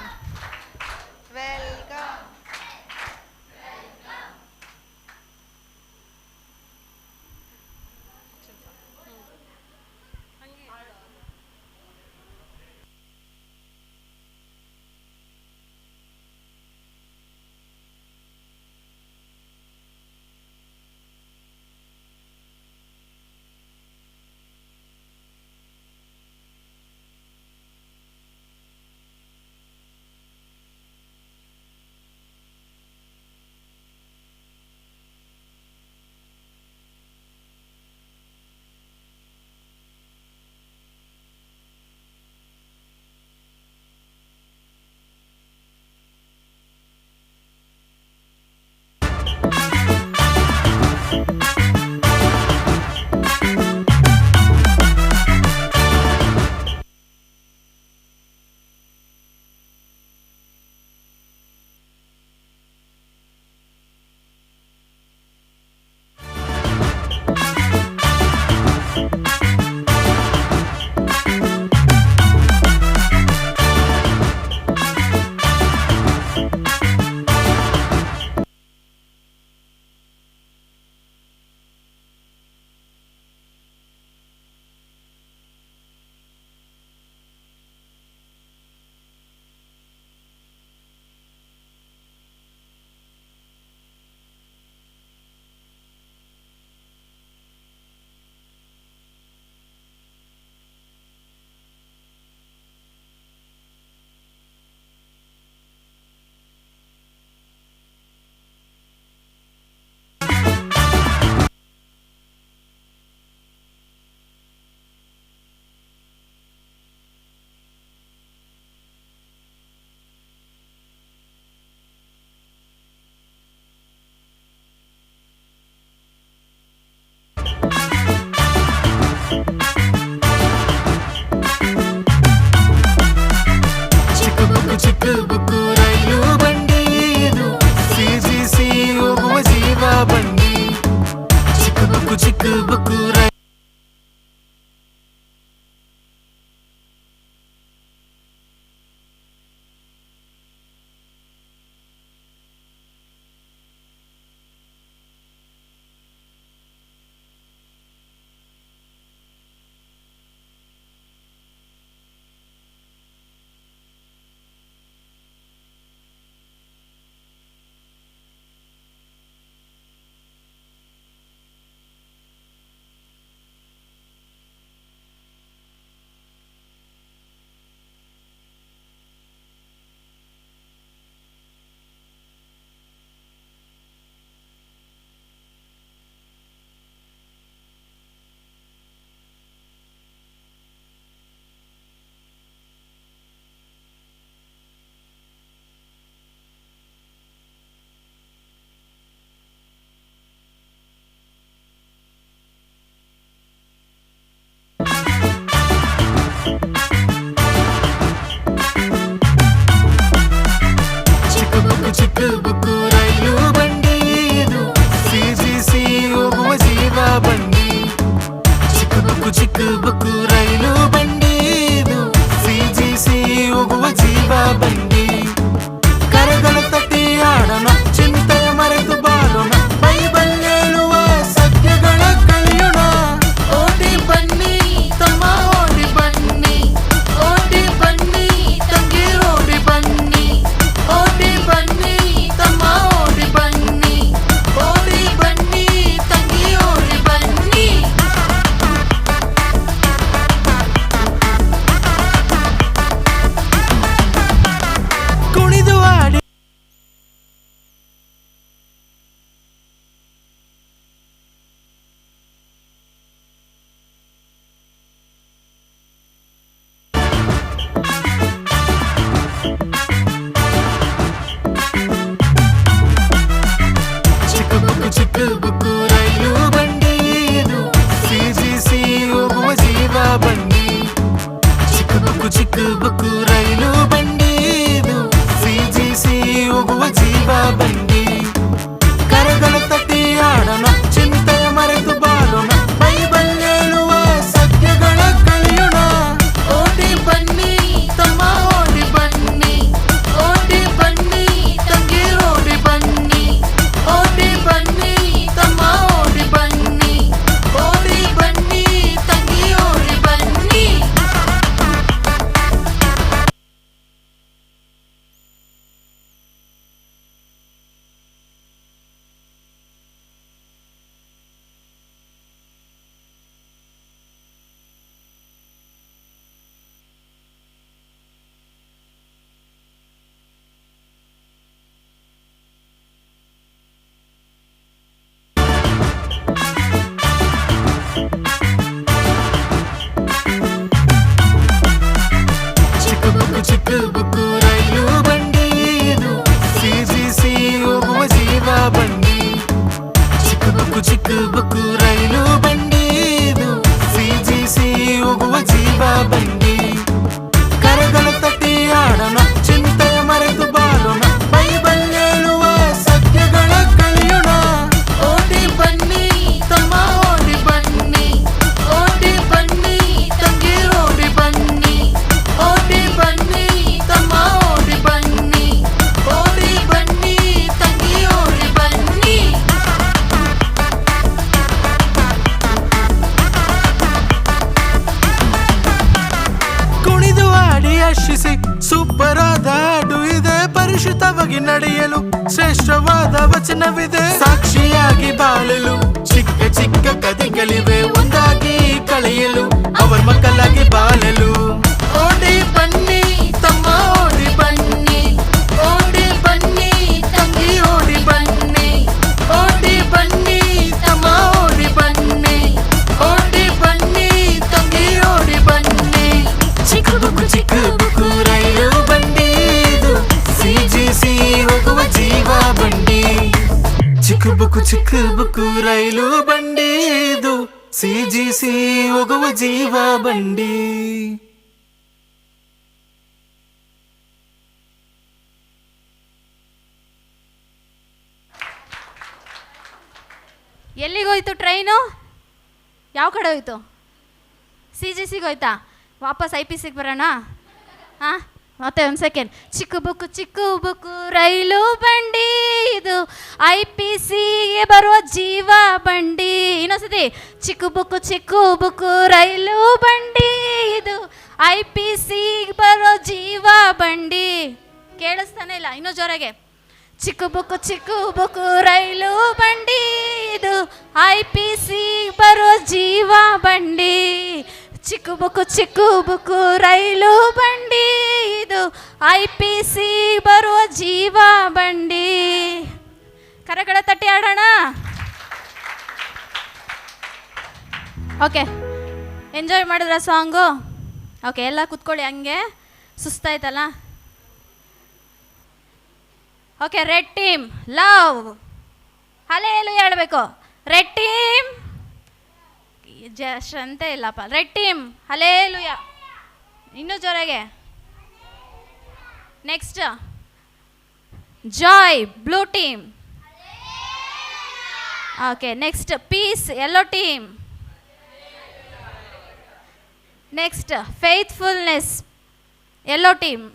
ಬುಕ್ಕು ಚಿಕ್ಕ ಬುಕ್ಕು ರೈ ಚಿಕ್ಕ ಬುಕ್ಕು ರೈಲು ಬಂಡಿ ಇದು CGC ಹೋಗುವ ಜೀವ ಬಂಡಿ ಚಿಕ್ಕ ಬುಕ್ಕು ರೈಲು ಬಂಡಿ ಇದು CGC ಹೋಗುವ ಜೀವ ಬಂಡಿ ಕರೆಗಳ ತಟ್ಟಿ ಆಡೋಣ ಚಿಂತೆಯ ಮರೆತು ಬಾಳೋಣ ಬೈಬಲ್ ಹೇಳುವ ಸತ್ಯಗಳ ಕಲಿಯೋಣ ಓಡಿ ಬನ್ನಿ ತಮ್ಮ ಓಡಿ ಬನ್ನಿ ಓಡಿ ಬನ್ನಿ ತಂಗಿ ಓಡಿ ಬನ್ನಿ ಓಡಿ ಬನ್ನಿ ತಮ್ಮ ಓಡಿ ಬನ್ನಿ ಓಡಿ ಬನ್ನಿ ತಂಗಿ ಓಡಿ ಬನ್ನಿ ಕುಣಿದು ಆಡಿ ಚಿಕ್ಕ ಬುಕ್ಕು ರೈಲು ಬಂಡಿ ಇದು CGC ಹೋಗುವ ಜೀವ ಬಂಡಿ ಚಿಕ್ಕ ಬುಕ್ಕು ರೈಲು ಬಂಡಿ ಇದು CGC ಹೋಗುವ ಜೀವ ಬಂಡಿ ಕರೆಗಳ ತಟ್ಟಿ ಆಡೋಣ ಚಿಂತೆಯ ಮರೆತು ಬಾಳೋಣ ಬೈಬಲ್ ಹೇಳುವ ಸತ್ಯಗಳ ಕಲಿಯೋಣ ಓಡಿ ಬನ್ನಿ ತಮ್ಮ ಓಡಿ ಬನ್ನಿ ಓಡಿ ಬನ್ನಿ ತಂಗಿ ಓಡಿ ಬನ್ನಿ ಓಡಿ ಬನ್ನಿ ತಮ್ಮ ಓಡಿ ಬನ್ನಿ ಓಡಿ ಬನ್ನಿ ತಂಗಿ ಓಡಿ ಬನ್ನಿ ಚಿಕ್ಕ ಬುಕ್ಕು ರೈಲು ಬಂಡಿ ಇದು CGC ಹೋಗುವ ಜೀವ ಬಂಡಿ ಚಿಕ್ಕ ಬುಕ್ಕು ರೈಲು ಬಂಡಿ ಇದು CGC ಹೋಗುವ ಜೀವ ಬಂಡಿ ಕರೆಗಳ ತಟ್ಟಿ ಆಡೋಣ ಚಿಂತೆಯ ಮರೆತು ಬಾಳೋಣ ಬೈಬಲ್ ಹೇಳುವ ಸತ್ಯಗಳ ಕಲಿಯೋಣ ಓಡಿ ಬನ್ನಿ ತಮ್ಮ ಓಡಿ ಬನ್ನಿ ಓಡಿ ಬನ್ನಿ ತಂಗಿ ಓಡಿ ಬನ್ನಿ ಓಡಿ ಬನ್ನಿ ತಮ್ಮ ಓಡಿ ಬನ್ನಿ ಓಡಿ ಬನ್ನಿ ತಂಗಿ ಓಡಿ ಬನ್ನಿ ಕುಣಿದು ಆಡಿ ಹರ್ಷಿಸಿ ಸೂಪರ್ ಆದ ಹಾಡು ಇದೆ ಪರಿಶುದ್ಧವಾಗಿ ನಡೆಯಲು ಶ್ರೇಷ್ಠವಾದ ವಚನವಿದೆ ಸಾಕ್ಷಿಯಾಗಿ ಬಾಳಲು ಚಿಕ್ಕ ಕಥೆಗಳಿವೆ ಒಂದಾಗಿ ಕಳೆಯಲು ಅವರ ಮಕ್ಕಳಾಗಿ ಬಾಳಲು ಓಡಿ ಬನ್ನಿ ತಮ್ಮ ಓಡಿ ಬನ್ನಿ ಓಡಿ ಬನ್ನಿ ತಂಗಿ ಓಡಿ ಬನ್ನಿ ಓಡಿ ಬನ್ನಿ ತಮ್ಮ ಓಡಿ ಬನ್ನಿ ಓಡಿ ಬನ್ನಿ ತಂಗಿ ಓಡಿ ಬನ್ನಿ ಚಿಕ್ಕ ಬುಕ್ಕು ರೈಲು ಬಂಡಿ ಇದು CGC ಹೋಗುವ ಜೀವ ಬಂಡಿ ಚಿಕ್ಕ ಬುಕ್ಕು ರೈಲು ಬಂಡಿ ಇದು CGC ಹೋಗುವ ಜೀವ ಬಂಡಿ ಎಲ್ಲಿಗೋಯ್ತು ಟ್ರೈನು? ಯಾವ ಕಡೆ ಹೋಯ್ತು? ಸಿ ಜಿ ಸಿಗೆ ಹೋಯ್ತಾ? ವಾಪಸ್ IPCಗೆ ಬರೋಣ. ಹಾಂ, ಮತ್ತೆ ಒಂದು ಸೆಕೆಂಡ್. ಚಿಕ್ಕ ಬುಕ್ಕು ರೈಲು ಬಂಡಿ, ಇದು IPCಗೆ ಬರುವ ಜೀವ ಬಂಡಿ. ಇನ್ನೊಂದ್ಸತಿ, ಚಿಕ್ಕ ಬುಕ್ಕು ರೈಲು ಬಂಡಿ, ಇದು IPCಗೆ ಬರೋ ಜೀವ ಬಂಡಿ. ಕೇಳಿಸ್ತಾನೆ ಇಲ್ಲ, ಇನ್ನೂ ಜೋರಾಗೆ. ಚಿಕ್ಕ ಬುಕ್ಕು ರೈಲು ಬಂಡಿ, ಇದು IPCಗೆ ಬರೋ ಜೀವ ಬಂಡಿ. ಚಿಕ್ಕ ಬುಕ್ಕು ರೈಲು ಬಂಡಿ, ಇದು IPCಗೆ ಬರುವ ಜೀವ ಬಂಡಿ. ಕರಗಳ ತಟ್ಟಿ ಆಡೋಣ. ಓಕೆ, ಎಂಜಾಯ್ ಮಾಡಿದ್ರ ಸಾಂಗು? ಓಕೆ, ಎಲ್ಲ ಕೂತ್ಕೊಳ್ಳಿ, ಹಂಗೆ ಸುಸ್ತಾಯ್ತಲ್ಲ. Okay, red team love hallelujah ಹೇಳಬೇಕು. ರೆಡ್ ಟೀಮ್ ಜಸ್ಟ್ ಅಂತ ಇಲ್ಲಪ್ಪ. ರೆಡ್ ಟೀಮ್ ಹಲ್ಲೆಲೂಯಾ, ಇನ್ನೂ ಜೋರಾಗೆ. Next joy blue team. Okay, next peace yellow team. Next faithfulness yellow team.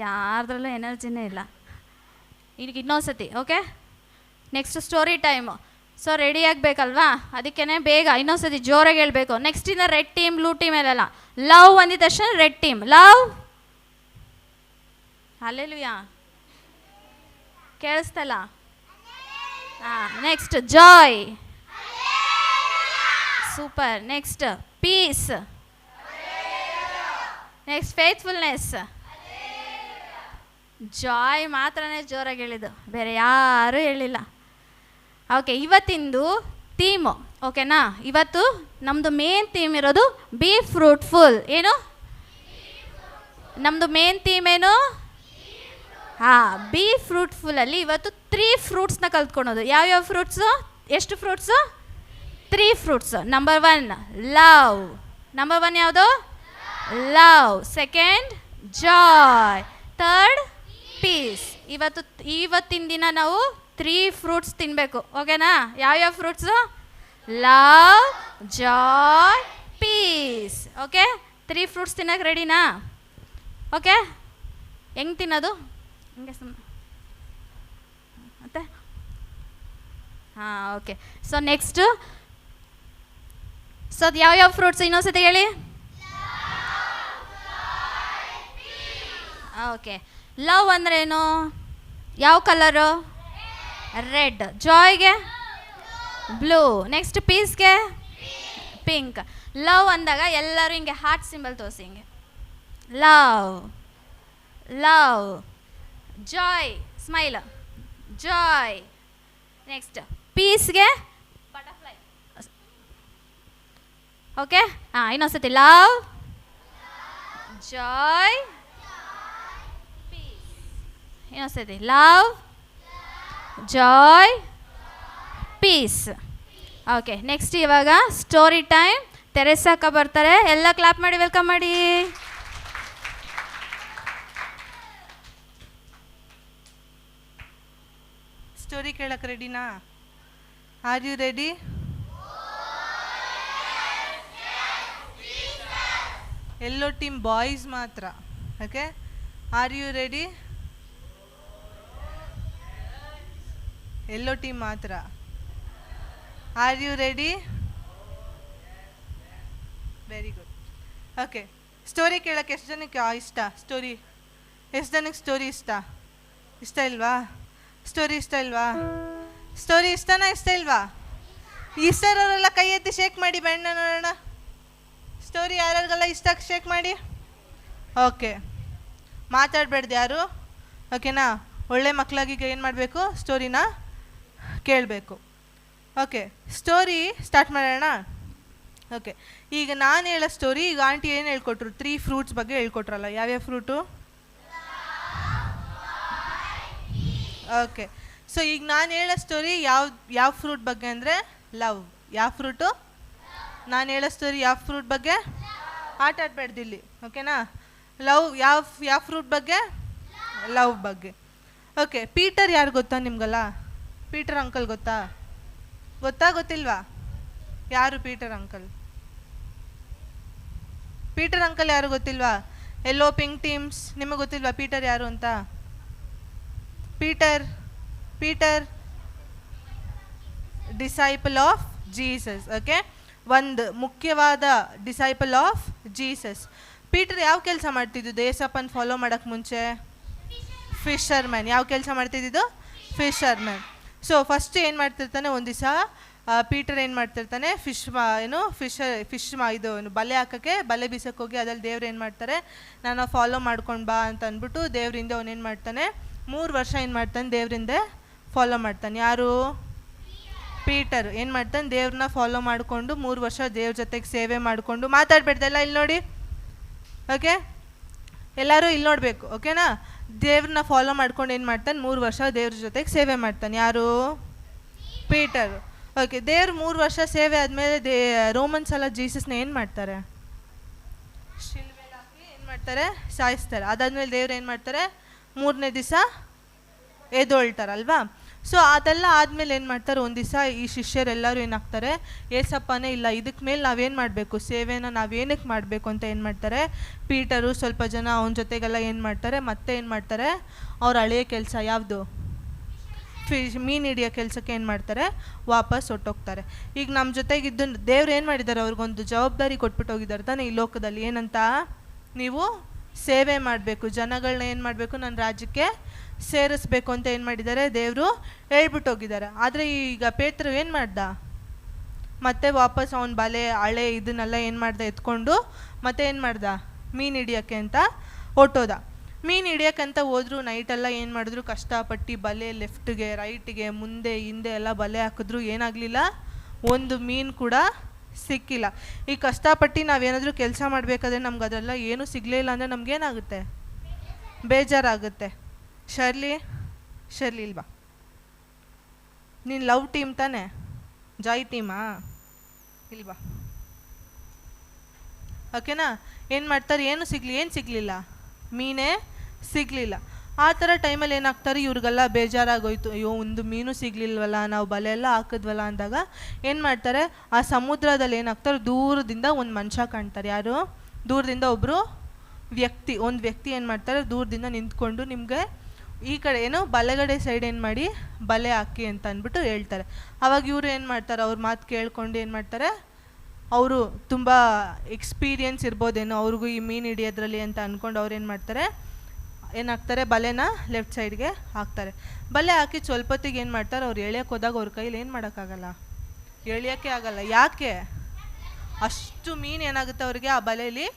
ಯಾರ್ದ್ರಲ್ಲೂ ಎನರ್ಜಿನೇ ಇಲ್ಲ. ಈಗ ಇನ್ನೊಂದ್ಸತಿ. Okay, next story time. So ready ಆಗಬೇಕಲ್ವಾ, ಅದಕ್ಕೇ ಬೇಗ ಇನ್ನೊಂದ್ಸತಿ ಜೋರಾಗಿ ಹೇಳಬೇಕು. ನೆಕ್ಸ್ಟಿಂದ ರೆಡ್ ಟೀಮ್ ಬ್ಲೂ ಟೀಮ್ ಎಲ್ಲ ಲವ್ ಅಂದಿದ ತಕ್ಷಣ ರೆಡ್ ಟೀಮ್ ಲವ್. ಹಲ್ಲೆಲೂಯಾ, ಕೇಳಿಸ್ತಲ್ಲ? ಹಾಂ, next joy, super. Next peace, next faithfulness. Joy ಮಾತ್ರನೇ ಜೋರಾಗಿ ಹೇಳಿದ್ದು, ಬೇರೆ ಯಾರೂ ಹೇಳಿಲ್ಲ. ಓಕೆ, ಇವತ್ತಿಂದು ಥೀಮು ಓಕೆನಾ? ಇವತ್ತು ನಮ್ಮದು ಮೇನ್ ಥೀಮ್ ಇರೋದು ಬಿ ಫ್ರೂಟ್ಫುಲ್. ಏನು ನಮ್ಮದು ಮೇನ್ ಥೀಮ್ ಏನು? ಹಾಂ, ಬಿ ಫ್ರೂಟ್ಫುಲ್ಲಲ್ಲಿ ಇವತ್ತು 3 ಫ್ರೂಟ್ಸ್ನ ಕಲ್ತ್ಕೊಳೋದು. ಯಾವ್ಯಾವ ಫ್ರೂಟ್ಸು? ಎಷ್ಟು fruits? 3 fruits. Number 1 love. Number 1 ಯಾವುದು? Love. Second joy. Third peace. ಇವತ್ತಿನ ದಿನ ನಾವು 3 ಫ್ರೂಟ್ಸ್ ತಿನ್ನಬೇಕು. ಓಕೆನಾ? ಯಾವ್ಯಾವ fruits? Love, joy, peace. Okay, 3 fruits ತಿನ್ನೋಕೆ ರೆಡಿನಾ? ಓಕೆ, ಹೆಂಗೆ ತಿನ್ನೋದು? ಹಂಗೆ ಸುಮ್ಮನೆ ಮತ್ತೆ. ಹಾಂ, ಓಕೆ. ಸೊ ನೆಕ್ಸ್ಟು, ಸೊ ಅದು ಯಾವ್ಯಾವ ಫ್ರೂಟ್ಸ್ ಇನ್ನೊಂದ್ಸತಿ ಹೇಳಿ. ಓಕೆ, ಲವ್ ಅಂದ್ರೇನು? ಯಾವ ಕಲರು? ರೆಡ್. ಜಾಯ್ಗೆ ಬ್ಲೂ. ನೆಕ್ಸ್ಟ್ ಪೀಸ್ಗೆ ಪಿಂಕ್. ಲವ್ ಅಂದಾಗ ಎಲ್ಲರೂ ಹಿಂಗೆ ಹಾರ್ಟ್ ಸಿಂಬಲ್ ತೋರಿಸಿ, ಹಿಂಗೆ love love. Joy smile, joy. Next ಪೀಸ್ಗೆ ಬಟರ್ಫ್ಲೈ. ಓಕೆ, ಹಾಂ, ಇನ್ನೊಂದ್ಸತಿ ಲವ್, ಜಾಯ್, ಪೀಸ್. ಇನ್ನೊಂದ್ಸತಿ love, joy, peace. Okay, next ಇವಾಗ ಸ್ಟೋರಿ ಟೈಮ್. ತೆರೆಸಾಕ ಬರ್ತಾರೆ, ಎಲ್ಲ ಕ್ಲಾಪ್ ಮಾಡಿ ವೆಲ್ಕಮ್ ಮಾಡಿ. ಸ್ಟೋರಿ ಕೇಳಕ್ಕೆ ರೆಡಿನಾ? Are you ready? Yellow team boys ಮಾತ್ರ. Okay, are you ready? Yellow team ಮಾತ್ರ. Are you ready? Very good. Okay, story ಕೇಳಕ್ಕೆ ಎಷ್ಟು ಜನಕ್ಕೆ ಇಷ್ಟ? ಸ್ಟೋರಿ ಎಷ್ಟು ಜನಕ್ಕೆ ಸ್ಟೋರಿ ಇಷ್ಟ? ಇಷ್ಟ ಇಲ್ವಾ? ಸ್ಟೋರಿ ಇಷ್ಟ ಇಲ್ವಾ? ಸ್ಟೋರಿ ಇಷ್ಟನಾ ಇಷ್ಟ ಇಲ್ವಾ? ಇಷ್ಟ ಇರೋರೆಲ್ಲ ಕೈ ಎತ್ತಿ ಶೇಕ್ ಮಾಡಿ ಬಣ್ಣ ನೋಡೋಣ. ಸ್ಟೋರಿ ಯಾರ್ಯಾರಿಗೆಲ್ಲ ಇಷ್ಟ ಶೇಕ್ ಮಾಡಿ. ಓಕೆ, ಮಾತಾಡಬೇಡ್ದು ಯಾರು. ಓಕೆನಾ? ಒಳ್ಳೆ ಮಕ್ಕಳಾಗಿ ಏನು ಮಾಡಬೇಕು? ಸ್ಟೋರಿನ ಕೇಳಬೇಕು. ಓಕೆ, ಸ್ಟೋರಿ ಸ್ಟಾರ್ಟ್ ಮಾಡೋಣ. ಓಕೆ, ಈಗ ನಾನು ಹೇಳೋ ಸ್ಟೋರಿ, ಈಗ ಆಂಟಿ ಏನು ಹೇಳ್ಕೊಟ್ರು? 3 ಫ್ರೂಟ್ಸ್ ಬಗ್ಗೆ ಹೇಳ್ಕೊಟ್ರಲ್ಲ. ಯಾವ್ಯಾವ ಫ್ರೂಟು? ಓಕೆ, ಸೊ ಈಗ ನಾನು ಹೇಳೋ ಸ್ಟೋರಿ ಯಾವ ಫ್ರೂಟ್ ಬಗ್ಗೆ ಅಂದರೆ ಲವ್. ಯಾವ ಫ್ರೂಟು? ನಾನು ಹೇಳೋ ಸ್ಟೋರಿ ಯಾವ ಫ್ರೂಟ್ ಬಗ್ಗೆ? ಆಟ ಆಡಬೇಡ್ದು ಇಲ್ಲಿ. ಓಕೆನಾ? ಲವ್. ಯಾವ ಫ್ರೂಟ್ ಬಗ್ಗೆ? ಲವ್ ಬಗ್ಗೆ. ಓಕೆ, ಪೀಟರ್ ಯಾರು ಗೊತ್ತಾ ನಿಮ್ಗಲ್ಲ? ಪೀಟರ್ ಅಂಕಲ್ ಗೊತ್ತಾ? ಗೊತ್ತಿಲ್ವಾ? ಯಾರು ಪೀಟರ್ ಅಂಕಲ್? ಪೀಟರ್ ಅಂಕಲ್ ಯಾರು ಗೊತ್ತಿಲ್ವಾ? ಎಲ್ಲೋ ಪಿಂಕ್ ಟೀಮ್ಸ್, ನಿಮಗೆ ಗೊತ್ತಿಲ್ವಾ ಪೀಟರ್ ಯಾರು ಅಂತ? Peter Peter disciple of Jesus. Okay, ಒಂದು ಮುಖ್ಯವಾದ ಡಿಸೈಪಲ್ ಆಫ್ ಜೀಸಸ್. ಪೀಟರ್ ಯಾವ ಕೆಲಸ ಮಾಡ್ತಿದ್ದು ಏಸಪ್ಪನ ಫಾಲೋ ಮಾಡೋಕ್ಕೆ ಮುಂಚೆ? ಫಿಶರ್ಮ್ಯಾನ್. ಯಾವ ಕೆಲಸ ಮಾಡ್ತಿದ್ದು? ಫಿಶರ್ಮ್ಯಾನ್. ಸೊ ಫಸ್ಟ್ ಏನು ಮಾಡ್ತಿರ್ತಾನೆ, ಒಂದು ದಿವಸ ಪೀಟರ್ ಏನು ಮಾಡ್ತಿರ್ತಾನೆ, ಫಿಶ್ ಇದು ಬಲೆ ಹಾಕೋಕ್ಕೆ, ಬಲೆ ಬೀಸಕ್ಕೆ ಹೋಗಿ ಅದ್ರಲ್ಲಿ ದೇವ್ರು ಏನು ಮಾಡ್ತಾರೆ, ನಾನು ಫಾಲೋ ಮಾಡ್ಕೊಂಡು ಬಾ ಅಂತ ಅಂದ್ಬಿಟ್ಟು ದೇವ್ರಿಂದ ಅವನೇನು ಮಾಡ್ತಾನೆ, 3 ವರ್ಷ ಏನು ಮಾಡ್ತಾನೆ, ದೇವ್ರಿಂದ ಫಾಲೋ ಮಾಡ್ತಾನೆ. ಯಾರು? ಪೀಟರ್ ಏನು ಮಾಡ್ತಾನೆ, ದೇವ್ರನ್ನ ಫಾಲೋ ಮಾಡಿಕೊಂಡು 3 ವರ್ಷ ದೇವ್ರ ಜೊತೆಗೆ ಸೇವೆ ಮಾಡಿಕೊಂಡು, ಮಾತಾಡ್ಬೇಡ್ದಲ್ಲ ಇಲ್ಲಿ ನೋಡಿ, ಓಕೆ ಎಲ್ಲರೂ ಇಲ್ಲಿ ನೋಡಬೇಕು, ಓಕೆನಾ? ದೇವ್ರನ್ನ ಫಾಲೋ ಮಾಡ್ಕೊಂಡು ಏನು ಮಾಡ್ತಾನೆ, 3 ವರ್ಷ ದೇವ್ರ ಜೊತೆಗೆ ಸೇವೆ ಮಾಡ್ತಾನೆ. ಯಾರು? ಪೀಟರ್. ಓಕೆ, ದೇವ್ರು 3 ವರ್ಷ ಸೇವೆ ಆದಮೇಲೆ ರೋಮನ್ಸ್ ಎಲ್ಲ ಜೀಸಸ್ನ ಏನು ಮಾಡ್ತಾರೆ, ಶಿಲ್ವೆಲ್ ಹಾಕಿ ಏನು ಮಾಡ್ತಾರೆ, ಸಾಯಿಸ್ತಾರೆ. ಅದಾದ್ಮೇಲೆ ದೇವ್ರು ಏನು ಮಾಡ್ತಾರೆ, 3ನೇ ದಿವಸ ಎದ್ದೊಳ್ತಾರಲ್ವಾ. ಸೊ ಅದೆಲ್ಲ ಆದಮೇಲೆ ಏನು ಮಾಡ್ತಾರೆ, ಒಂದು ದಿವಸ ಈ ಶಿಷ್ಯರೆಲ್ಲರೂ ಏನಾಗ್ತಾರೆ, ಏಸಪ್ಪನೇ ಇಲ್ಲ, ಇದಕ್ಕೆ ಮೇಲೆ ನಾವೇನು ಮಾಡಬೇಕು, ಸೇವೆನ ನಾವೇನಕ್ಕೆ ಮಾಡಬೇಕು ಅಂತ ಏನು ಮಾಡ್ತಾರೆ, ಪೀಟರು ಸ್ವಲ್ಪ ಜನ ಅವನ ಜೊತೆಗೆಲ್ಲ ಏನು ಮಾಡ್ತಾರೆ, ಮತ್ತೆ ಏನು ಮಾಡ್ತಾರೆ, ಅವ್ರ ಹಳೆಯ ಕೆಲಸ ಯಾವುದು, ಮೀನು ಹಿಡಿಯೋ ಕೆಲಸಕ್ಕೆ ಏನು ಮಾಡ್ತಾರೆ, ವಾಪಸ್ ಹೊಟ್ಟೋಗ್ತಾರೆ. ಈಗ ನಮ್ಮ ಜೊತೆಗಿದ್ದು ದೇವ್ರು ಏನು ಮಾಡಿದ್ದಾರೆ, ಅವ್ರಿಗೊಂದು ಜವಾಬ್ದಾರಿ ಕೊಟ್ಬಿಟ್ಟು ಹೋಗಿದ್ದಾರೆ ತಾನೆ ಈ ಲೋಕದಲ್ಲಿ. ಏನಂತ? ನೀವು ಸೇವೆ ಮಾಡಬೇಕು, ಜನಗಳನ್ನ ಏನು ಮಾಡಬೇಕು, ನನ್ನ ರಾಜ್ಯಕ್ಕೆ ಸೇರಿಸ್ಬೇಕು ಅಂತ ಏನು ಮಾಡಿದ್ದಾರೆ, ದೇವರು ಹೇಳ್ಬಿಟ್ಟು ಹೋಗಿದ್ದಾರೆ. ಆದರೆ ಈಗ ಪೇತ್ರರು ಏನು ಮಾಡ್ದ, ಮತ್ತೆ ವಾಪಸ್ ಅವನ ಬಲೆ ಹಳೆ ಇದನ್ನೆಲ್ಲ ಏನು ಮಾಡ್ದ, ಎತ್ಕೊಂಡು ಮತ್ತೆ ಏನು ಮಾಡ್ದ, ಮೀನು ಹಿಡಿಯೋಕ್ಕೆ ಅಂತ ಹೊಟ್ಟೋದ. ಮೀನು ಹಿಡಿಯೋಕ್ಕಂತ ಹೋದ್ರು, ನೈಟೆಲ್ಲ ಏನು ಮಾಡಿದ್ರು, ಕಷ್ಟಪಟ್ಟು ಬಲೆ ಲೆಫ್ಟ್ಗೆ ರೈಟ್ಗೆ ಮುಂದೆ ಹಿಂದೆ ಎಲ್ಲ ಬಲೆ ಹಾಕಿದ್ರು, ಏನಾಗಲಿಲ್ಲ, ಒಂದು ಮೀನು ಕೂಡ ಸಿಕ್ಕಿಲ್ಲ. ಈ ಕಷ್ಟಪಟ್ಟು ನಾವೇನಾದರೂ ಕೆಲಸ ಮಾಡಬೇಕಾದ್ರೆ ನಮ್ಗೆ ಅದೆಲ್ಲ ಏನೂ ಸಿಗಲಿಲ್ಲ ಅಂದರೆ ನಮಗೇನಾಗುತ್ತೆ, ಬೇಜಾರಾಗುತ್ತೆ. ಶರ್ಲಿ ಇಲ್ವಾ, ನೀನು ಲವ್ ಟೀಮ್ ತಾನೆ, ಜಾಯ್ ಟೀಮಾ ಇಲ್ವಾ? ಓಕೆನಾ? ಏನು ಮಾಡ್ತಾರೆ, ಏನು ಸಿಗಲಿಲ್ಲ, ಮೀನೇ ಸಿಗಲಿಲ್ಲ. ಆ ಥರ ಟೈಮಲ್ಲಿ ಏನಾಗ್ತಾರೆ, ಇವ್ರಿಗೆಲ್ಲ ಬೇಜಾರಾಗೋಯ್ತು, ಅಯ್ಯೋ ಒಂದು ಮೀನು ಸಿಗಲಿಲ್ವಲ್ಲ, ನಾವು ಬಲೆ ಎಲ್ಲ ಹಾಕಿದ್ವಲ್ಲ ಅಂದಾಗ ಏನು ಮಾಡ್ತಾರೆ, ಆ ಸಮುದ್ರದಲ್ಲಿ ಏನಾಗ್ತಾರೆ, ದೂರದಿಂದ ಒಂದು ಮನುಷ್ಯ ಕಾಣ್ತಾರೆ. ಯಾರು? ದೂರದಿಂದ ಒಂದು ವ್ಯಕ್ತಿ ಏನು ಮಾಡ್ತಾರೆ, ದೂರದಿಂದ ನಿಂತ್ಕೊಂಡು ನಿಮಗೆ ಈ ಕಡೆ ಏನು ಬಲಗಡೆ ಸೈಡ್ ಏನು ಮಾಡಿ ಬಲೆ ಹಾಕಿ ಅಂತ ಅಂದ್ಬಿಟ್ಟು ಹೇಳ್ತಾರೆ. ಆವಾಗ ಇವರು ಏನು ಮಾಡ್ತಾರೆ, ಅವ್ರ ಮಾತು ಕೇಳ್ಕೊಂಡು ಏನು ಮಾಡ್ತಾರೆ, ಅವರು ತುಂಬ ಎಕ್ಸ್ಪೀರಿಯನ್ಸ್ ಇರ್ಬೋದೇನೋ ಅವ್ರಿಗೂ ಈ ಮೀನು ಹಿಡಿಯೋದ್ರಲ್ಲಿ ಅಂತ ಅಂದ್ಕೊಂಡು ಅವ್ರು ಏನು ಮಾಡ್ತಾರೆ, ಏನಾಗ್ತಾರೆ, ಬಲೆನ ಲೆಫ್ಟ್ ಸೈಡ್ಗೆ ಹಾಕ್ತಾರೆ. ಬಲೆ ಹಾಕಿ ಸ್ವಲ್ಪ ಹೊತ್ತಿಗೆ ಏನು ಮಾಡ್ತಾರೆ, ಅವ್ರು ಎಳೆಯೋಕೆ ಹೋದಾಗ ಅವ್ರ ಕೈಲಿ ಏನು ಮಾಡೋಕ್ಕಾಗಲ್ಲ, ಎಳೆಯೋಕ್ಕೆ ಆಗಲ್ಲ. ಯಾಕೆ? ಅಷ್ಟು ಮೀನು ಏನಾಗುತ್ತೆ ಅವ್ರಿಗೆ ಆ ಬಲೆಯಲ್ಲಿ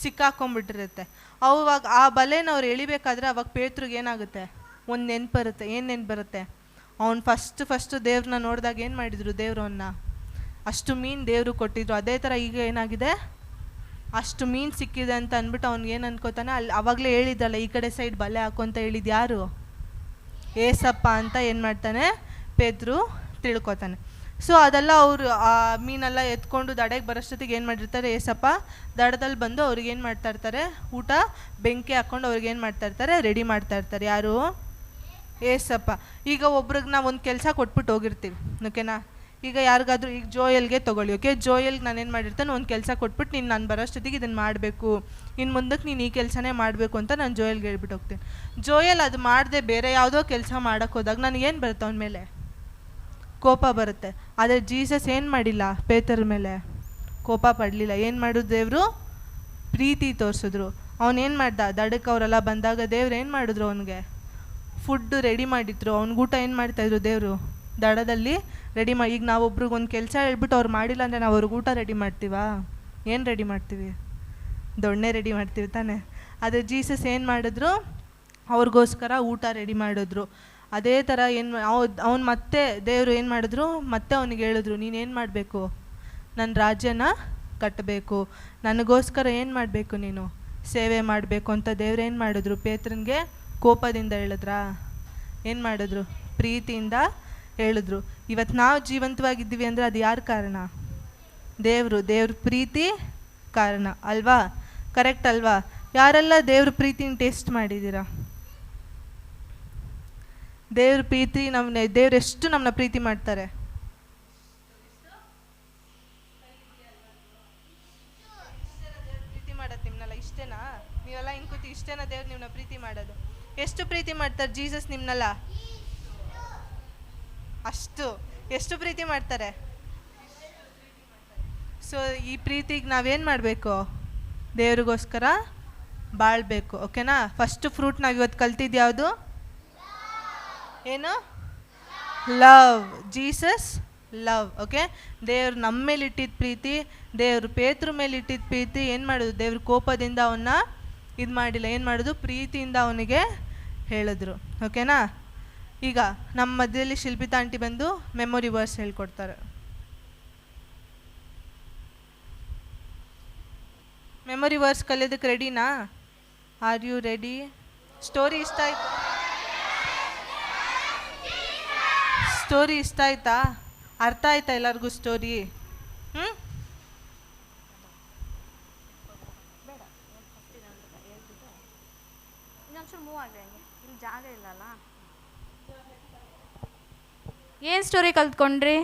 ಸಿಕ್ಕಾಕೊಂಡ್ಬಿಟ್ಟಿರುತ್ತೆ. ಅವಾಗ ಆ ಬಲೆನ ಅವ್ರು ಎಳಿಬೇಕಾದ್ರೆ ಅವಾಗ ಪೇತ್ರಿಗೆ ಏನಾಗುತ್ತೆ, ಒಂದು ನೆನ್ಪು ಬರುತ್ತೆ. ಏನು ನೆನ್ಪು ಬರುತ್ತೆ, ಅವ್ನು ಫಸ್ಟು ದೇವ್ರನ್ನ ನೋಡಿದಾಗ ಏನು ಮಾಡಿದ್ರು, ದೇವ್ರನ್ನ ಅಷ್ಟು ಮೀನು ದೇವರು ಕೊಟ್ಟಿದ್ರು. ಅದೇ ಥರ ಈಗ ಏನಾಗಿದೆ, ಅಷ್ಟು ಮೀನು ಸಿಕ್ಕಿದೆ ಅಂತ ಅಂದ್ಬಿಟ್ಟು ಅವ್ನಿಗೆ ಏನು ಅನ್ಕೋತಾನೆ, ಅಲ್ಲಿ ಆವಾಗಲೇ ಹೇಳಿದ್ದಲ್ಲ ಈ ಕಡೆ ಸೈಡ್ ಬಲೆ ಹಾಕು ಅಂತ ಹೇಳಿದ್ದು ಯಾರು, ಏಸಪ್ಪ ಅಂತ ಏನು ಮಾಡ್ತಾನೆ, ಪೇತ್ರು ತಿಳ್ಕೊತಾನೆ. ಸೊ ಅದೆಲ್ಲ ಅವರು ಆ ಮೀನೆಲ್ಲ ಎತ್ಕೊಂಡು ದಡೆಗೆ ಬರೋಷ್ಟೊತ್ತಿಗೆ ಏನು ಮಾಡಿರ್ತಾರೆ, ಏಸಪ್ಪ ದಡದಲ್ಲಿ ಬಂದು ಅವ್ರಿಗೆ ಏನು ಮಾಡ್ತಾ ಇರ್ತಾರೆ, ಊಟ ಬೆಂಕಿ ಹಾಕ್ಕೊಂಡು ಅವ್ರಿಗೆ ಏನು ಮಾಡ್ತಾ ಇರ್ತಾರೆ, ರೆಡಿ ಮಾಡ್ತಾ ಇರ್ತಾರೆ. ಯಾರು? ಏಸಪ್ಪ. ಈಗ ಒಬ್ರಿಗೆ ನಾವು ಒಂದು ಕೆಲಸ ಕೊಟ್ಬಿಟ್ಟು ಹೋಗಿರ್ತೀವಿ, ಓಕೆನಾ? ಈಗ ಯಾರಿಗಾದ್ರೂ, ಈಗ ಜೋಯಲ್ಗೆ ತೊಗೊಳ್ಳಿ, ಓಕೆ, ಜೋಯಲ್ಗೆ ನಾನು ಏನು ಮಾಡಿರ್ತಾನೆ, ಒಂದು ಕೆಲಸ ಕೊಟ್ಬಿಟ್ಟು ನೀನು ನಾನು ಬರೋಷ್ಟೊತ್ತಿಗೆ ಇದನ್ನು ಮಾಡಬೇಕು, ಇನ್ನು ಮುಂದಕ್ಕೆ ನೀನು ಈ ಕೆಲಸನೇ ಮಾಡಬೇಕು ಅಂತ ನಾನು ಜೋಯಲ್ಗೆ ಹೇಳ್ಬಿಟ್ಟು ಹೋಗ್ತೀನಿ. ಜೋಯಲ್ ಅದು ಮಾಡದೆ ಬೇರೆ ಯಾವುದೋ ಕೆಲಸ ಮಾಡೋಕ್ಕೆ ಹೋದಾಗ ನನಗೇನು ಬರುತ್ತೆ, ಅವನ ಮೇಲೆ ಕೋಪ ಬರುತ್ತೆ. ಆದರೆ ಜೀಸಸ್ ಏನು ಮಾಡಿಲ್ಲ, ಪೇತರ ಮೇಲೆ ಕೋಪ ಪಡಲಿಲ್ಲ. ಏನು ಮಾಡೋದು, ದೇವರು ಪ್ರೀತಿ ತೋರಿಸಿದ್ರು. ಅವನೇನು ಮಾಡ್ದ, ದಡಕ್ಕೆ ಅವರೆಲ್ಲ ಬಂದಾಗ ದೇವ್ರು ಏನು ಮಾಡಿದ್ರು, ಅವನಿಗೆ ಫುಡ್ಡು ರೆಡಿ ಮಾಡಿದ್ರು. ಅವ್ನಿಗೆ ಊಟ ಏನು ಮಾಡ್ತಾಯಿದ್ರು, ದೇವರು ದಡದಲ್ಲಿ ರೆಡಿ ಮಾಡಿ. ಈಗ ನಾವೊಬ್ರಿಗೆ ಒಂದು ಕೆಲಸ ಹೇಳ್ಬಿಟ್ಟು ಅವ್ರು ಮಾಡಿಲ್ಲ ಅಂದರೆ ನಾವು ಅವ್ರಿಗೆ ಊಟ ರೆಡಿ ಮಾಡ್ತೀವಾ? ಏನು ರೆಡಿ ಮಾಡ್ತೀವಿ, ದೊಣ್ಣೆ ರೆಡಿ ಮಾಡ್ತೀವಿ ತಾನೆ. ಆದರೆ ಜೀಸಸ್ ಏನು ಮಾಡಿದ್ರು, ಅವ್ರಿಗೋಸ್ಕರ ಊಟ ರೆಡಿ ಮಾಡಿದ್ರು. ಅದೇ ಥರ ಅವ್ನು ಮತ್ತೆ ದೇವರು ಏನು ಮಾಡಿದ್ರು, ಮತ್ತೆ ಅವನಿಗೆ ಹೇಳಿದ್ರು, ನೀನೇನು ಮಾಡಬೇಕು, ನನ್ನ ರಾಜ್ಯನ ಕಟ್ಟಬೇಕು, ನನಗೋಸ್ಕರ ಏನು ಮಾಡಬೇಕು, ನೀನು ಸೇವೆ ಮಾಡಬೇಕು ಅಂತ ದೇವ್ರು ಏನು ಮಾಡಿದ್ರು, ಪೇತ್ರನಿಗೆ ಕೋಪದಿಂದ ಹೇಳಿದ್ರಾ, ಏನು ಮಾಡಿದ್ರು, ಪ್ರೀತಿಯಿಂದ ಹೇಳಿದ್ರು. ಇವತ್ತು ನಾವು ಜೀವಂತವಾಗಿದ್ದೀವಿ ಅಂದರೆ ಅದು ಯಾರ ಕಾರಣ, ದೇವ್ರ ಪ್ರೀತಿ ಕಾರಣ ಅಲ್ವಾ? ಕರೆಕ್ಟ್ ಅಲ್ವಾ? ಯಾರೆಲ್ಲ ದೇವ್ರ ಪ್ರೀತಿನ ಟೇಸ್ಟ್ ಮಾಡಿದ್ದೀರಾ? ದೇವ್ರ ಪ್ರೀತಿ ದೇವ್ರು ಎಷ್ಟು ನಮ್ಮನ್ನ ಪ್ರೀತಿ ಮಾಡ್ತಾರೆ. ಇಷ್ಟೇನಾ? ನೀವೆಲ್ಲ ಹಿಂಗೆ ಕೂತಿ ಇಷ್ಟೇನಾ ದೇವ್ರು ನಿಮ್ಮನ್ನ ಪ್ರೀತಿ ಮಾಡೋದು? ಎಷ್ಟು ಪ್ರೀತಿ ಮಾಡ್ತಾರೆ ಜೀಸಸ್ ನಿಮ್ಮನ್ನೆಲ್ಲ? ಅಷ್ಟು. ಎಷ್ಟು ಪ್ರೀತಿ ಮಾಡ್ತಾರೆ? ಸೊ ಈ ಪ್ರೀತಿಗೆ ನಾವೇನು ಮಾಡಬೇಕು? ದೇವ್ರಿಗೋಸ್ಕರ ಬಾಳಬೇಕು. ಓಕೆನಾ? ಫಸ್ಟ್ ಫ್ರೂಟ್ ನಾವು ಇವತ್ತು ಕಲ್ತಿದ್ದು ಯಾವುದು? ಏನು? ಲವ್. Jesus love. ಓಕೆ, ದೇವ್ರು ನಮ್ಮ ಮೇಲೆ ಇಟ್ಟಿದ್ದ ಪ್ರೀತಿ, ದೇವ್ರು ಪೇತ್ರ ಮೇಲೆ ಇಟ್ಟಿದ್ದ ಪ್ರೀತಿ ಏನು ಮಾಡೋದು? ದೇವ್ರ ಕೋಪದಿಂದ ಅವನ್ನ ಇದು ಮಾಡಿಲ್ಲ. ಏನು ಮಾಡೋದು? ಪ್ರೀತಿಯಿಂದ ಅವನಿಗೆ ಹೇಳಿದ್ರು. ಓಕೆನಾ? ಈಗ ನಮ್ಮ ಮಧ್ಯದಲ್ಲಿ ಶಿಲ್ಪಿತಾ ಆಂಟಿ ಬಂದು ಮೆಮೊರಿ ವರ್ಸ್ ಹೇಳ್ಕೊಡ್ತಾರೆ. ಮೆಮೊರಿ ವರ್ಸ್ ಕಲಿಯೋದಕ್ಕೆ ರೆಡಿನಾ? Are you ready? ಸ್ಟೋರಿ ಇಷ್ಟ ಆಯ್ತು? ಸ್ಟೋರಿ ಇಷ್ಟ ಆಯ್ತಾ? ಅರ್ಥ ಆಯ್ತಾ ಎಲ್ಲರಿಗೂ ಸ್ಟೋರಿ? ಹ್ಞೂ, ಏನು ಸ್ಟೋರಿ ಕಲ್ತ್ಕೊಂಡ್ರಿ?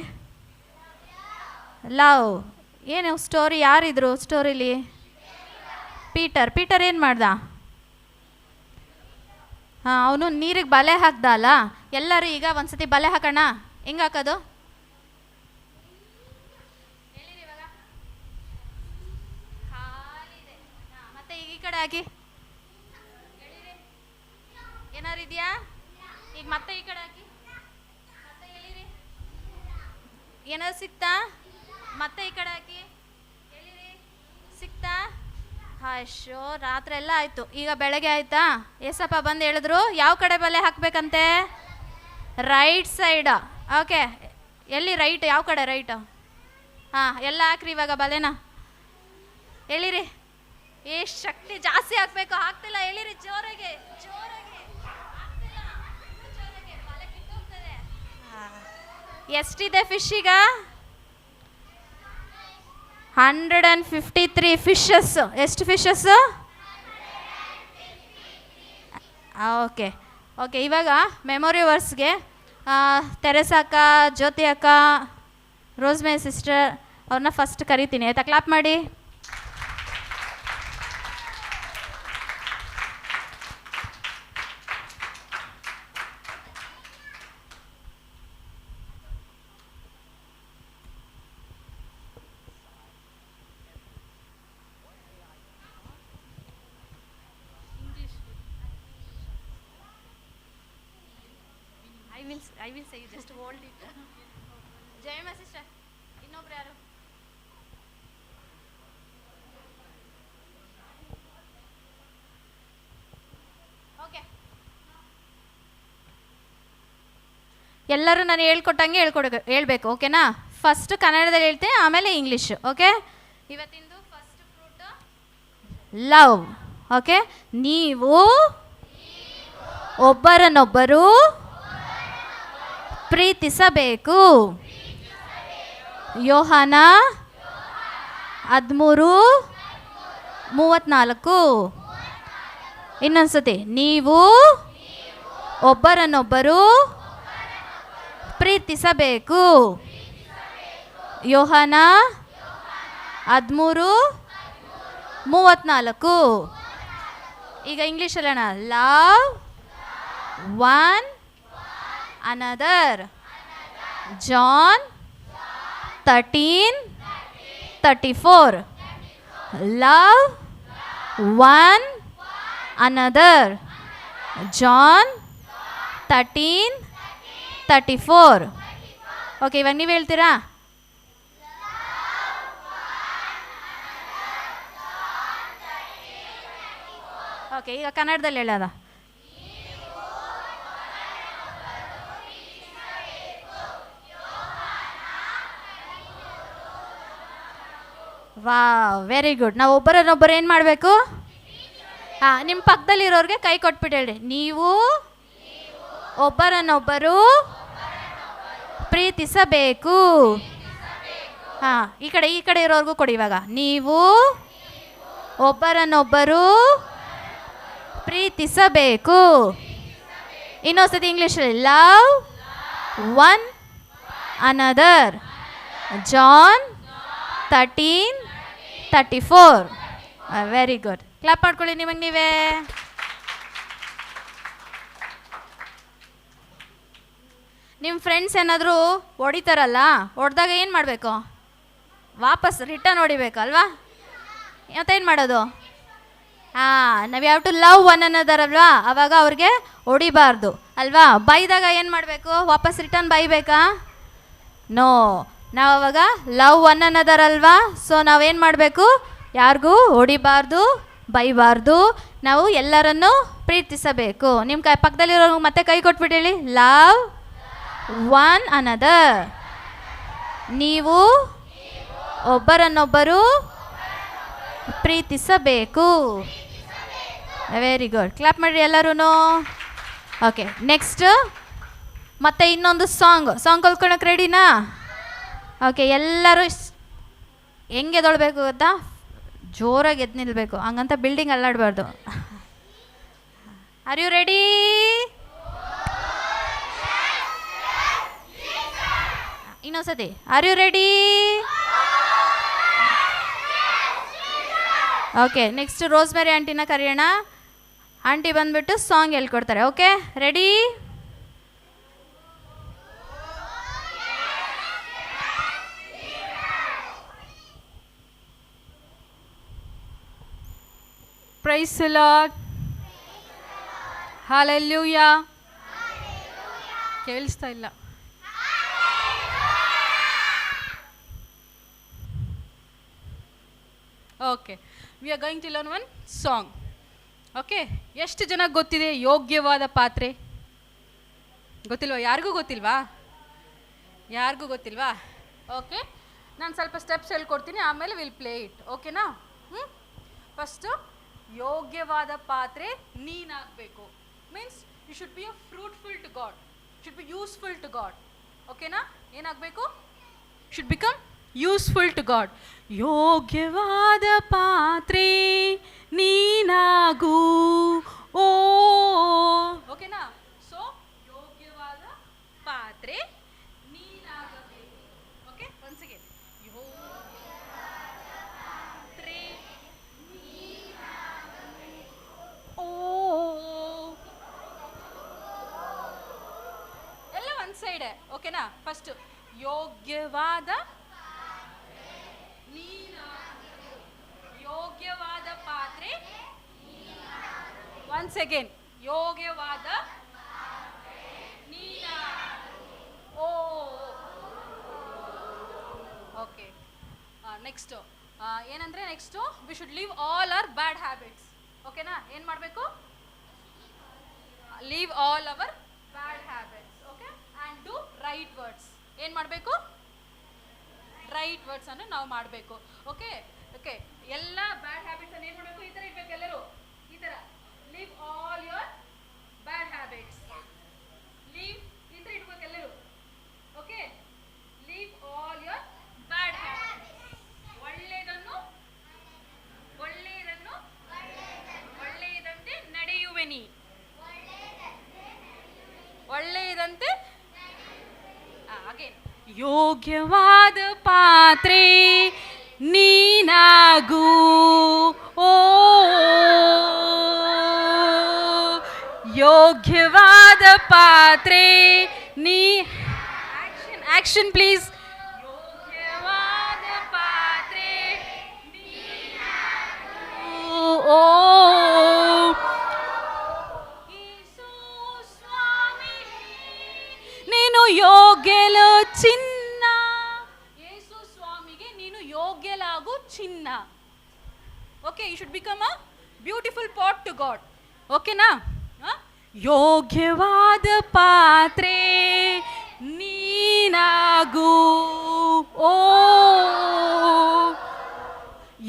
ಲವ್. ಏನು ಸ್ಟೋರಿ? ಯಾರಿದ್ರು ಸ್ಟೋರಿಲಿ? ಪೀಟರ್ ಏನು ಮಾಡ್ದ? ಹಾಂ, ಅವನು ನೀರಿಗೆ ಬಲೆ ಹಾಕ್ದ ಅಲ್ಲ. ಎಲ್ಲರೂ ಈಗ ಒಂದ್ಸತಿ ಬಲೆ ಹಾಕೋಣ. ಹೆಂಗೆ ಹಾಕೋದು? ಮತ್ತೆ ಈಗ ಈ ಕಡೆ ಹಾಕಿ. ಏನಾರು ಇದೆಯಾ? ಈಗ ಮತ್ತೆ ಈ ಕಡೆ ಹಾಕಿ. ಮತ್ತೆ ಎಳೀರಿ. ಏನಾದ್ರು ಸಿಕ್ತಾ? ಮತ್ತೆ ಈ ಕಡೆ ಹಾಕಿ. ಎಳೀರಿ. ಸಿಕ್ತಾ? ಅಯ್ಯೋ, ರಾತ್ರಿ ಎಲ್ಲ ಆಯಿತು. ಈಗ ಬೆಳಗ್ಗೆ ಆಯಿತಾ? ಏಸಪ್ಪ ಬಂದು ಹೇಳಿದ್ರು ಯಾವ ಕಡೆ ಬಲೆ ಹಾಕಬೇಕಂತೆ? Right side. ಓಕೆ, ಎಲ್ಲಿ ರೈಟ್? ಯಾವ ಕಡೆ ರೈಟ್? ಹಾಂ, ಎಲ್ಲ ಹಾಕ್ರಿ ಇವಾಗ ಬಲೆನ. ಎಳೀರಿ. ಎಷ್ಟು ಶಕ್ತಿ ಜಾಸ್ತಿ ಹಾಕಬೇಕು. ಹಾಕ್ತಿಲ್ಲ. ಎಳೀರಿ ಜೋರಾಗೆ ಜೋರಾಗೆ. ಎಷ್ಟಿದೆ ಫಿಶ್ ಈಗ? 153 ಫಿಶಸ್. ಎಷ್ಟು ಫಿಶಸ್? Okay okay. ಇವಾಗ ಮೆಮೊರಿ ವರ್ಸ್ಗೆ ತೆರೆಸ ಅಕ್ಕ, ಜ್ಯೋತಿ ಅಕ್ಕ, ರೋಸ್ಮೇ ಸಿಸ್ಟರ್ ಅವ್ರನ್ನ ಫಸ್ಟ್ ಕರಿತೀನಿ. ಆಯಿತಾ? ಕ್ಲಾಪ್ ಮಾಡಿ. I will say, just hold it. Jayamma sister, ಇನ್ನೊಬ್ರು ಯಾರು? ಓಕೆ, ಎಲ್ಲರೂ ನಾನು ಹೇಳ್ಕೊಟ್ಟಂಗೆ ಹೇಳ್ಬೇಕು. ಓಕೆನಾ? ಫಸ್ಟ್ ಕನ್ನಡದಲ್ಲಿ ಹೇಳ್ತೀನಿ, ಆಮೇಲೆ ಇಂಗ್ಲೀಷ್. ಓಕೆ, ಇವತ್ತಿಂದು ಫಸ್ಟ್ ಫ್ರೂಟ್ ಲವ್. ಓಕೆ, ನೀವು ಒಬ್ಬರನ್ನೊಬ್ಬರು ಪ್ರೀತಿಸಬೇಕು. ಯೋಹಾನ 13:34. ಇನ್ನೊಂದ್ಸತಿ, ನೀವು ಒಬ್ಬರನ್ನೊಬ್ಬರು ಪ್ರೀತಿಸಬೇಕು. ಯೋಹಾನ 13:34. ಈಗ ಇಂಗ್ಲೀಷಲ್ಲಿ ಅಣ್ಣ. Love one another. John 13:34. Love one another. John 13:34. Okay, ಇವಾಗ ನೀವು ಹೇಳ್ತೀರಾ? ಓಕೆ, ಈಗ ಕನ್ನಡದಲ್ಲಿ ಹೇಳೋದ. ವಾ, ವೆರಿ ಗುಡ್. ನಾವು ಒಬ್ಬರನ್ನೊಬ್ಬರು ಏನು ಮಾಡಬೇಕು? ಹಾಂ, ನಿಮ್ಮ ಪಕ್ಕದಲ್ಲಿರೋರಿಗೆ ಕೈ ಕೊಟ್ಬಿಟ್ಟು ಹೇಳಿ. ನೀವು ಒಬ್ಬರನ್ನೊಬ್ಬರು ಪ್ರೀತಿಸಬೇಕು. ಹಾಂ, ಈ ಕಡೆ ಇರೋರ್ಗೂ ಕೊಡಿ ಇವಾಗ. ನೀವು ಒಬ್ಬರನ್ನೊಬ್ಬರು ಪ್ರೀತಿಸಬೇಕು. ಇನ್ನೊಂದ್ಸತಿ ಇಂಗ್ಲೀಷಲ್ಲಿ. Love one another. John 13:34. Very good. Clap ಮಾಡ್ಕೊಳ್ಳಿ ನಿಮಗೆ ನೀವೇ. ನಿಮ್ಮ ಫ್ರೆಂಡ್ಸ್ ಏನಾದರೂ ಹೊಡಿತಾರಲ್ಲ, ಹೊಡೆದಾಗ ಏನು ಮಾಡಬೇಕು? ವಾಪಸ್ ರಿಟರ್ನ್ ಹೊಡಿಬೇಕಲ್ವಾ? ಮತ್ತೇನು ಮಾಡೋದು? ನಾವು ಯಾವ ಟು ಲವ್ ಒನ್ ಅನ್ನೋದರ್ ಅಲ್ವಾ, ಅವಾಗ ಅವ್ರಿಗೆ ಹೊಡಿಬಾರ್ದು ಅಲ್ವಾ? ಬೈದಾಗ ಏನು ಮಾಡಬೇಕು? ವಾಪಸ್ ರಿಟರ್ನ್ ಬೈಬೇಕಾ? ನೋ, ನಾವು ಅವಾಗ ಲವ್ ಒನ್ ಅನ್ನೋದರಲ್ವಾ, ಸೊ ನಾವೇನು ಮಾಡಬೇಕು? ಯಾರಿಗೂ ಹೊಡಿಬಾರ್ದು, ಬೈಬಾರ್ದು, ನಾವು ಎಲ್ಲರನ್ನೂ ಪ್ರೀತಿಸಬೇಕು. ನಿಮ್ಮ ಪಕ್ಕದಲ್ಲಿರೋ ಮತ್ತೆ ಕೈ ಕೊಟ್ಬಿಟ್ಟು ಹೇಳಿ, ಲವ್ ಒನ್ ಅನದರ್. ನೀವು ಒಬ್ಬರನ್ನೊಬ್ಬರು ಪ್ರೀತಿಸಬೇಕು. Very good. ಕ್ಲಾಪ್ ಮಾಡಿರಿ ಎಲ್ಲರೂ. ಓಕೆ, ನೆಕ್ಸ್ಟ್ ಮತ್ತೆ ಇನ್ನೊಂದು ಸಾಂಗ್ ಕಲ್ತ್ಕೊಳಕ್ಕೆ ರೆಡಿನಾ? ಓಕೆ, ಎಲ್ಲರೂ ಹೆಂಗೆ ಎದೊಳ್ಬೇಕು ಗೊತ್ತಾ? ಜೋರಾಗಿ ಎದ್ದು ನಿಲ್ಲಬೇಕು, ಹಂಗಂತ ಬಿಲ್ಡಿಂಗ್ ಅಲ್ಲಾಡಬಾರ್ದು. Are you ready? ಇನ್ನೊಂದ್ಸತಿ, are you ready? Okay, next Rosemary ಆಂಟಿನ ಕರೆಯೋಣ. ಆಂಟಿ ಬಂದುಬಿಟ್ಟು ಸಾಂಗ್ ಹೇಳ್ಕೊಡ್ತಾರೆ. Okay, ready? Praise the Lord. Hallelujah. ಕೇಳಿಸ್ತಾ ಇಲ್ಲ. Okay, we are going to learn one song. Okay, ಎಷ್ಟು ಜನಕ್ಕೆ ಗೊತ್ತಿದೆ ಯೋಗ್ಯವಾದ ಪಾತ್ರೆ? ಗೊತ್ತಿಲ್ವಾ? ಯಾರಿಗೂ ಗೊತ್ತಿಲ್ವಾ? ಯಾರಿಗೂ ಗೊತ್ತಿಲ್ವಾ? ಓಕೆ, ನಾನು ಸ್ವಲ್ಪ ಸ್ಟೆಪ್ಸ್ ಹೇಳ್ಕೊಡ್ತೀನಿ, ಆಮೇಲೆ ವಿಲ್ ಪ್ಲೇ ಇಟ್. ಓಕೆನಾ? ಫಸ್ಟು, ಯೋಗ್ಯವಾದ ಪಾತ್ರೆ ನೀನಾಗಬೇಕು. Means you should be a fruitful to God, should be useful to God. ಓಕೆನಾ? ಏನಾಗಬೇಕು? Should become useful to God. ಯೋಗ್ಯವಾದ ಪಾತ್ರೆ ನೀನಾಗು. ಓ, ಓಕೆನಾ? ಸೊ ಯೋಗ್ಯವಾದ ಪಾತ್ರೆ ನೀನಾಗಬೇಕು. ಓಕೆ, ಒನ್ಸ್ ಅಗೇನ್, ಪಾತ್ರೆ ಓ, ಎಲ್ಲ ಒಂದು ಸೈಡೆ. ಓಕೆನಾ? ಫಸ್ಟ್ ಯೋಗ್ಯವಾದ ಯೋಗ್ಯವಾದ ಪಾತ್ರೆ. ಒನ್ಸ್ ಅಗೇನ್, ಯೋಗ್ಯವಾದ ಓ. ಓಕೆ, ನೆಕ್ಸ್ಟು ಏನಂದರೆ, next we should leave all our bad habits. ಓಕೆನಾ? ಏನು ಮಾಡಬೇಕು? Leave all our bad habits. Okay, and do right words. ಏನು ಮಾಡಬೇಕು? ರೈಟ್ ವರ್ಡ್ಸನ್ನು ನಾವು ಮಾಡಬೇಕು. ಓಕೆ ಓಕೆ, ಎಲ್ಲ ಬ್ಯಾಡ್ ಹ್ಯಾಬಿಟ್ಸ್ ಅನ್ನು ಏನು ಮಾಡಬೇಕು? ಈ ಥರ ಇರಬೇಕು ಎಲ್ಲರೂ. ಈ ಥರ leave all your bad habits. Leave, ಈ ಥರ ಇಡ್ಬೇಕು ಎಲ್ಲರೂ. Okay, leave all your bad habits. ಒಳ್ಳೆಯದನ್ನು ಒಳ್ಳೆಯದಂತೆ ನಡೆಯುವೆನಿ. ಒಳ್ಳೆಯದಂತೆ ಅಗೇನ್, ಯೋಗ್ಯವಾದ ಪಾತ್ರೆ ನೀನಾಗು. ಓ, ಯೋಗ್ಯವಾದ ಪಾತ್ರೆ ನೀ. Action please. ಯೋಗ್ಯವಾದ ಪಾತ್ರೆ ನೀನಾಗು. ಓ, ಯೇಸು ಸ್ವಾಮಿ ನೀನು ಯೋಗ್ಯಲು ಚಿನ್ನ. ಯೇಸು ಸ್ವಾಮಿಗೆ ನೀನು ಯೋಗ್ಯಲಾಗು ಚಿನ್ನ. Okay, you should become a beautiful pot to God. ಓಕೆನಾ? ಯೋಗ್ಯವಾದ ಪಾತ್ರೆ ನೀನಾಗು. ಓ,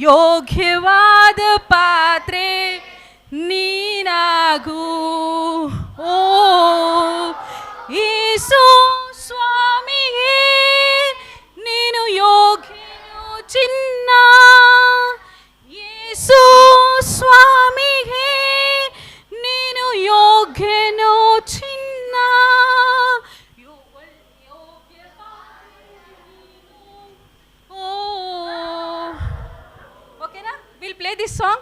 ಯೋಗ್ಯವಾದ ಪಾತ್ರೆ ನೀನಾಗು. ಓ, ಯೇಸು ಸ್ವಾಮಿಗೆ ನೀನು ಯೋಗ್ಯನು ಚಿನ್ನ. ಯೇಸು ಸ್ವಾಮಿಗೆ ನೀನು ಯೋಗ್ಯನು ಚಿನ್ನ. ಓ, ಓಕೆನಾ? Will play this song.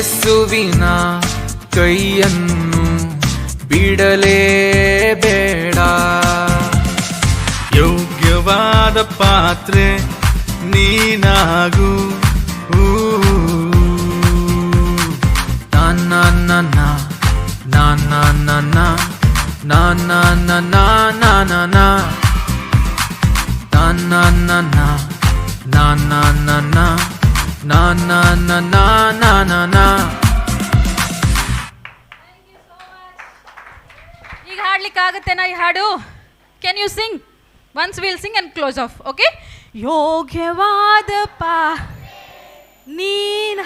ಯೇಸುವಿನ ಕೈಯನ್ನು ಬಿಡಲೇಬೇಡ. ಯೋಗ್ಯವಾದ ಪಾತ್ರೆ ನೀನಾಗು. ನನ್ನ ನನ್ನ ನನ್ನ ನನ್ನ ನನ್ನ ನನ್ನ ನನ್ನ ನನ್ನ ನನ್ನ ನನ್ನ ನನ್ನ. ಈಗ ಹಾಡ್ಲಿಕ್ಕಾಗತ್ತೇನಾ ಈ ಹಾಡು? Can you sing? Once will sing and close off. Okay. ಯೋಗ್ಯವಾದ ನೀನ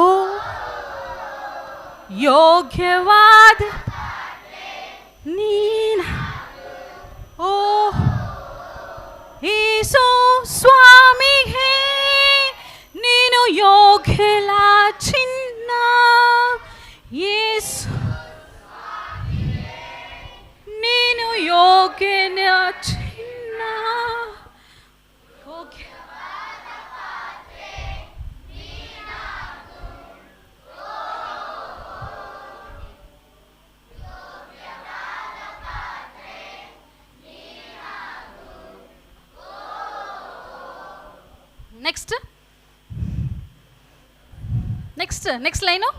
ಓ ಯೋಗ್ಯವಾದ ನೀನ ಓ ಯೇಸು ಸ್ವಾಮಿಗೆ ನೀನು ಯೋಗ್ಯಲ ಚಿನ್ನ. ಯೇಸು ನೀನು ಯೋಗ್ಯನ ಚಿನ್ನ. ಯೋಗ್ಯ ನೆಕ್ಸ್ಟ್ ಲೈನು.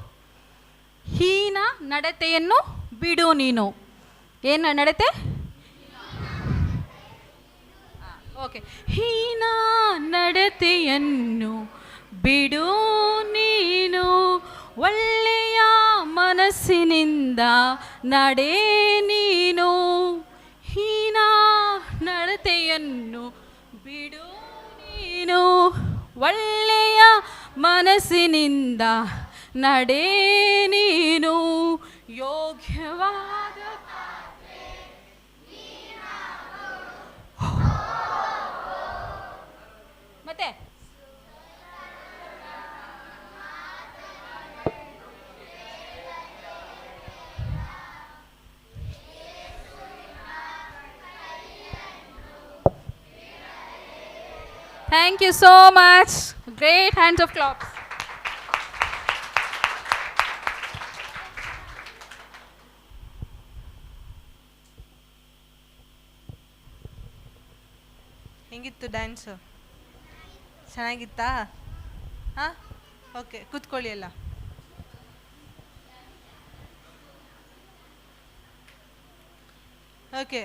ಹೀನ ನಡತೆಯನ್ನು ಬಿಡು ನೀನು. ಏನು ನಡತೆ? ಓಕೆ. ಹೀನ ನಡತೆಯನ್ನು ಬಿಡು ನೀನು, ಒಳ್ಳೆಯ ಮನಸ್ಸಿನಿಂದ ನಡೆ ನೀನು. ಹೀನ ನಡತೆಯನ್ನು ಬಿಡು ನೀನು, ಒಳ್ಳೆಯ ಮನಸ್ಸಿನಿಂದ ನಡೆ ನೀನು. ಯೋಗ್ಯವಾದ ಮತ್ತೆ Thank you so much. Great hands of claps. ಹೆಂಗಿತ್ತು ಡ್ಯಾನ್ಸು? ಚೆನ್ನಾಗಿತ್ತಾ? ಹಾಂ, ಓಕೆ, ಕೂತ್ಕೊಳ್ಳಿ ಎಲ್ಲ. Okay,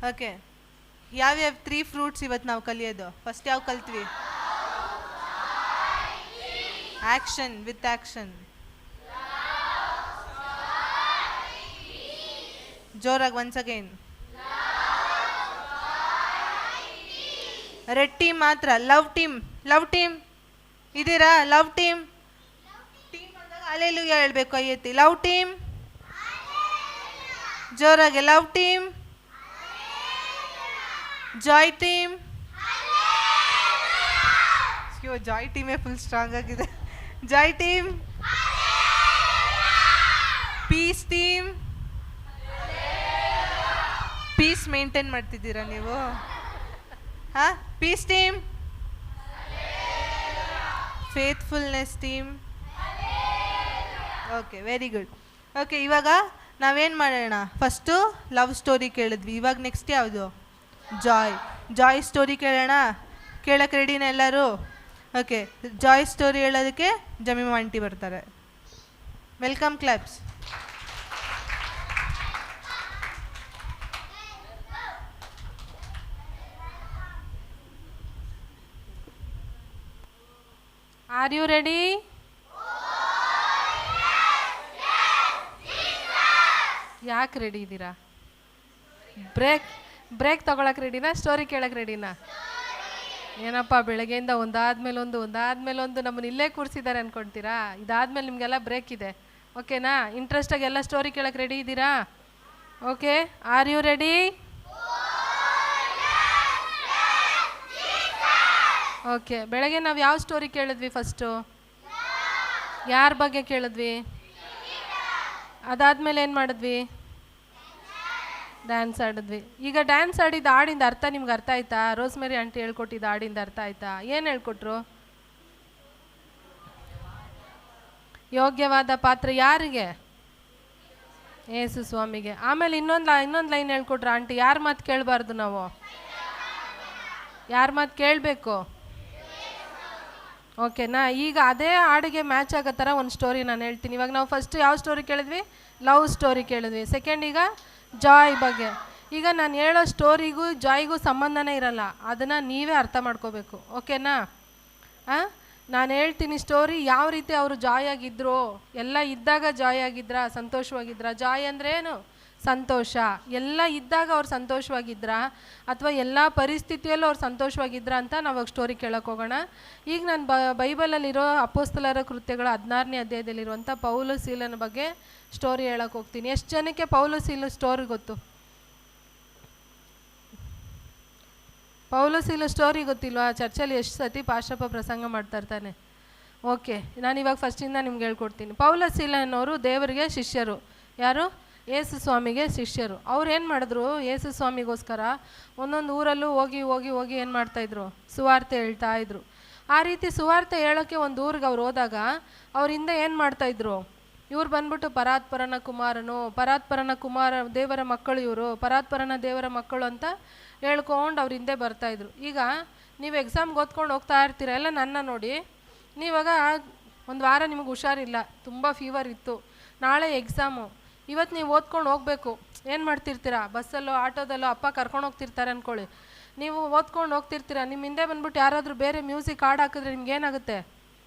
okay. ಯಾವ್ಯಾವ 3 ಫ್ರೂಟ್ಸ್ ಇವತ್ತು ನಾವು ಕಲಿಯೋದು? ಫಸ್ಟ್ ಯಾವ ಕಲ್ತ್ವಿ? Action, with action. ಜೋರಾಗಿ ಒನ್ಸ್ ಅಗೈನ್. ರೆಡ್ ಟೀಮ್ ಮಾತ್ರ. ಲವ್ ಟೀಮ್, ಲವ್ ಟೀಮ್ ಇದ್ದೀರಾ? ಲವ್ ಟೀಮ್ ಅಂದಾಗ ಅಲ್ಲೇಲೂಯಾ ಹೇಳ್ಬೇಕು, ಕೈ ಎತ್ತಿ. ಲವ್ ಟೀಮ್ ಜೋರಾಗಿ. Love team. Joy team. Joy ಟೀಮೇ ಫುಲ್ ಸ್ಟ್ರಾಂಗ್ ಆಗಿದೆ. Joy team. Peace team. Peace maintain ಮಾಡ್ತಿದ್ದೀರಾ ನೀವು? ಹಾಂ, peace team. Faithfulness team. Okay, very good. Okay, ಇವಾಗ ನಾವೇನು ಮಾಡೋಣ? ಫಸ್ಟು ಲವ್ ಸ್ಟೋರಿ ಕೇಳಿದ್ವಿ. ಇವಾಗ ನೆಕ್ಸ್ಟ್ ಯಾವುದು? ಜಾಯ್ ಸ್ಟೋರಿ ಕೇಳೋಣ. ಕೇಳಕ್ಕೆ ರೆಡಿನ ಎಲ್ಲರೂ? ಓಕೆ, ಜಾಯ್ ಸ್ಟೋರಿ ಹೇಳೋದಕ್ಕೆ ಜಮೀಮಾ ಆಂಟಿ ಬರ್ತಾರೆ. Welcome, claps. Are you ready? ಯಾಕೆ ರೆಡಿ ಇದ್ದೀರಾ? ಬ್ರೇಕ್ ತಗೊಳಕ್ಕೆ ರೆಡಿನಾ? ಸ್ಟೋರಿ ಕೇಳಕ್ಕೆ ರೆಡಿನಾ? ಏನಪ್ಪ ಬೆಳಗ್ಗೆಯಿಂದ ಒಂದಾದ್ಮೇಲೊಂದು ನಮ್ಮನ್ನ ಇಲ್ಲೇ ಕೂರಿಸಿದ್ದಾರೆ ಅಂದ್ಕೊಳ್ತೀರಾ? ಇದಾದ್ಮೇಲೆ ನಿಮಗೆಲ್ಲ ಬ್ರೇಕ್ ಇದೆ, ಓಕೆನಾ? ಇಂಟ್ರೆಸ್ಟಾಗಿ ಎಲ್ಲ ಸ್ಟೋರಿ ಕೇಳಕ್ಕೆ ರೆಡಿ ಇದ್ದೀರಾ? Okay, are you ready? Okay, ಬೆಳಗ್ಗೆ ನಾವು ಯಾವ ಸ್ಟೋರಿ ಕೇಳಿದ್ವಿ? ಫಸ್ಟು ಯಾರ ಬಗ್ಗೆ ಕೇಳಿದ್ವಿ? ಅದಾದಮೇಲೆ ಏನು ಮಾಡಿದ್ವಿ? ಡ್ಯಾನ್ಸ್ ಆಡಿದ್ವಿ. ಈಗ ಡ್ಯಾನ್ಸ್ ಆಡಿದ ಹಾಡಿಂದ ಅರ್ಥ ನಿಮ್ಗೆ ಅರ್ಥ ಆಯ್ತಾ? ರೋಸ್ಮೇರಿ ಆಂಟಿ ಹೇಳ್ಕೊಟ್ಟಿದ್ದ ಹಾಡಿಂದ ಅರ್ಥ ಆಯ್ತಾ? ಏನು ಹೇಳ್ಕೊಟ್ರು? ಯೋಗ್ಯವಾದ ಪಾತ್ರ ಯಾರಿಗೆ? ಯೇಸು ಸ್ವಾಮಿಗೆ. ಆಮೇಲೆ ಇನ್ನೊಂದು ಲೈನ್ ಹೇಳ್ಕೊಟ್ರು ಆಂಟಿ, ಯಾರ ಮಾತು ಕೇಳಬಾರ್ದು ನಾವು? ಯಾರ ಮಾತು ಕೇಳಬೇಕು? ಓಕೆನಾ? ಈಗ ಅದೇ ಹಾಡಿಗೆ ಮ್ಯಾಚ್ ಆಗೋ ಥರ ಒಂದು ಸ್ಟೋರಿ ನಾನು ಹೇಳ್ತೀನಿ. ಇವಾಗ ನಾವು ಫಸ್ಟ್ ಯಾವ ಸ್ಟೋರಿ ಕೇಳಿದ್ವಿ? ಲವ್ ಸ್ಟೋರಿ ಕೇಳಿದ್ವಿ. ಸೆಕೆಂಡ್ ಈಗ ಜಾಯ್ ಬಗ್ಗೆ. ಈಗ ನಾನು ಹೇಳೋ ಸ್ಟೋರಿಗೂ ಜಾಯ್ಗೂ ಸಂಬಂಧನೇ ಇರಲ್ಲ, ಅದನ್ನು ನೀವೇ ಅರ್ಥ ಮಾಡ್ಕೋಬೇಕು. ಓಕೆನಾ? ನಾನು ಹೇಳ್ತೀನಿ ಸ್ಟೋರಿ ಯಾವ ರೀತಿ ಅವರು ಜಾಯ್ ಆಗಿದ್ರು, ಎಲ್ಲ ಇದ್ದಾಗ ಜಾಯ್ ಆಗಿದ್ರ, ಸಂತೋಷವಾಗಿದ್ರ? ಜಾಯ್ ಅಂದರೆ ಏನು? ಸಂತೋಷ. ಎಲ್ಲ ಇದ್ದಾಗ ಅವ್ರು ಸಂತೋಷವಾಗಿದ್ರ ಅಥವಾ ಎಲ್ಲ ಪರಿಸ್ಥಿತಿಯಲ್ಲೂ ಅವ್ರು ಸಂತೋಷವಾಗಿದ್ರ ಅಂತ ನಾವು ಸ್ಟೋರಿ ಕೇಳಕ್ಕೆ ಹೋಗೋಣ. ಈಗ ನಾನು ಬೈಬಲಲ್ಲಿರೋ ಅಪೊಸ್ತಲರ ಕೃತ್ಯಗಳ 16ನೇ ಅಧ್ಯಾಯದಲ್ಲಿರುವಂಥ ಪೌಲ ಸೀಲನ ಬಗ್ಗೆ ಸ್ಟೋರಿ ಹೇಳಕ್ಕೆ ಹೋಗ್ತೀನಿ. ಎಷ್ಟು ಜನಕ್ಕೆ ಪೌಲ ಸೀಲ ಸ್ಟೋರಿ ಗೊತ್ತು? ಪೌಲ ಸೀಲ ಸ್ಟೋರಿ ಗೊತ್ತಿಲ್ವಾ? ಚರ್ಚಲ್ಲಿ ಎಷ್ಟು ಸತಿ ಪಾಶಪ್ಪ ಪ್ರಸಂಗ ಮಾಡ್ತಾ ಇರ್ತಾನೆ. ಓಕೆ, ನಾನಿವಾಗ ಫಸ್ಟಿಂದ ನಿಮ್ಗೆ ಹೇಳ್ಕೊಡ್ತೀನಿ. ಪೌಲ ಸೀಲ ಅನ್ನೋರು ದೇವರಿಗೆ ಶಿಷ್ಯರು. ಯಾರು? ಯೇಸು ಸ್ವಾಮಿಗೆ ಶಿಷ್ಯರು. ಅವ್ರು ಏನು ಮಾಡಿದ್ರು? ಯೇಸು ಸ್ವಾಮಿಗೋಸ್ಕರ ಒಂದೊಂದು ಊರಲ್ಲೂ ಹೋಗಿ ಹೋಗಿ ಹೋಗಿ ಏನು ಮಾಡ್ತಾಯಿದ್ರು? ಸುವಾರ್ತೆ ಹೇಳ್ತಾ ಇದ್ರು. ಆ ರೀತಿ ಸುವಾರ್ತೆ ಹೇಳೋಕ್ಕೆ ಒಂದು ಊರಿಗೆ ಅವ್ರು ಹೋದಾಗ ಅವ್ರ ಹಿಂದೆ ಏನು ಮಾಡ್ತಾಯಿದ್ರು? ಇವ್ರು ಬಂದ್ಬಿಟ್ಟು ಪರಾತ್ಪರನ ಕುಮಾರ ದೇವರ ಮಕ್ಕಳು, ಇವರು ಪರಾತ್ಪರನ ದೇವರ ಮಕ್ಕಳು ಅಂತ ಹೇಳ್ಕೊಂಡು ಅವ್ರ ಹಿಂದೆ ಬರ್ತಾಯಿದ್ರು. ಈಗ ನೀವು ಎಕ್ಸಾಮ್ಗೆ ಓದ್ಕೊಂಡು ಹೋಗ್ತಾ ಇರ್ತೀರ, ಎಲ್ಲ ನನ್ನ ನೋಡಿ. ನೀವಾಗ ಒಂದು ವಾರ ನಿಮಗೆ ಹುಷಾರಿಲ್ಲ, ತುಂಬ ಫೀವರ್ ಇತ್ತು, ನಾಳೆ ಎಕ್ಸಾಮು, ಇವತ್ತು ನೀವು ಓದ್ಕೊಂಡು ಹೋಗಬೇಕು. ಏನು ಮಾಡ್ತಿರ್ತೀರಾ? ಬಸ್ಸಲ್ಲೋ ಆಟೋದಲ್ಲೋ ಅಪ್ಪ ಕರ್ಕೊಂಡು ಹೋಗ್ತಿರ್ತಾರೆ ಅಂದ್ಕೊಳ್ಳಿ. ನೀವು ಓದ್ಕೊಂಡು ಹೋಗ್ತಿರ್ತೀರ, ನಿಮ್ಮ ಹಿಂದೆ ಬಂದ್ಬಿಟ್ಟು ಯಾರಾದರೂ ಬೇರೆ ಮ್ಯೂಸಿಕ್ ಹಾಡು ಹಾಕಿದ್ರೆ ನಿಮ್ಗೆ ಏನಾಗುತ್ತೆ?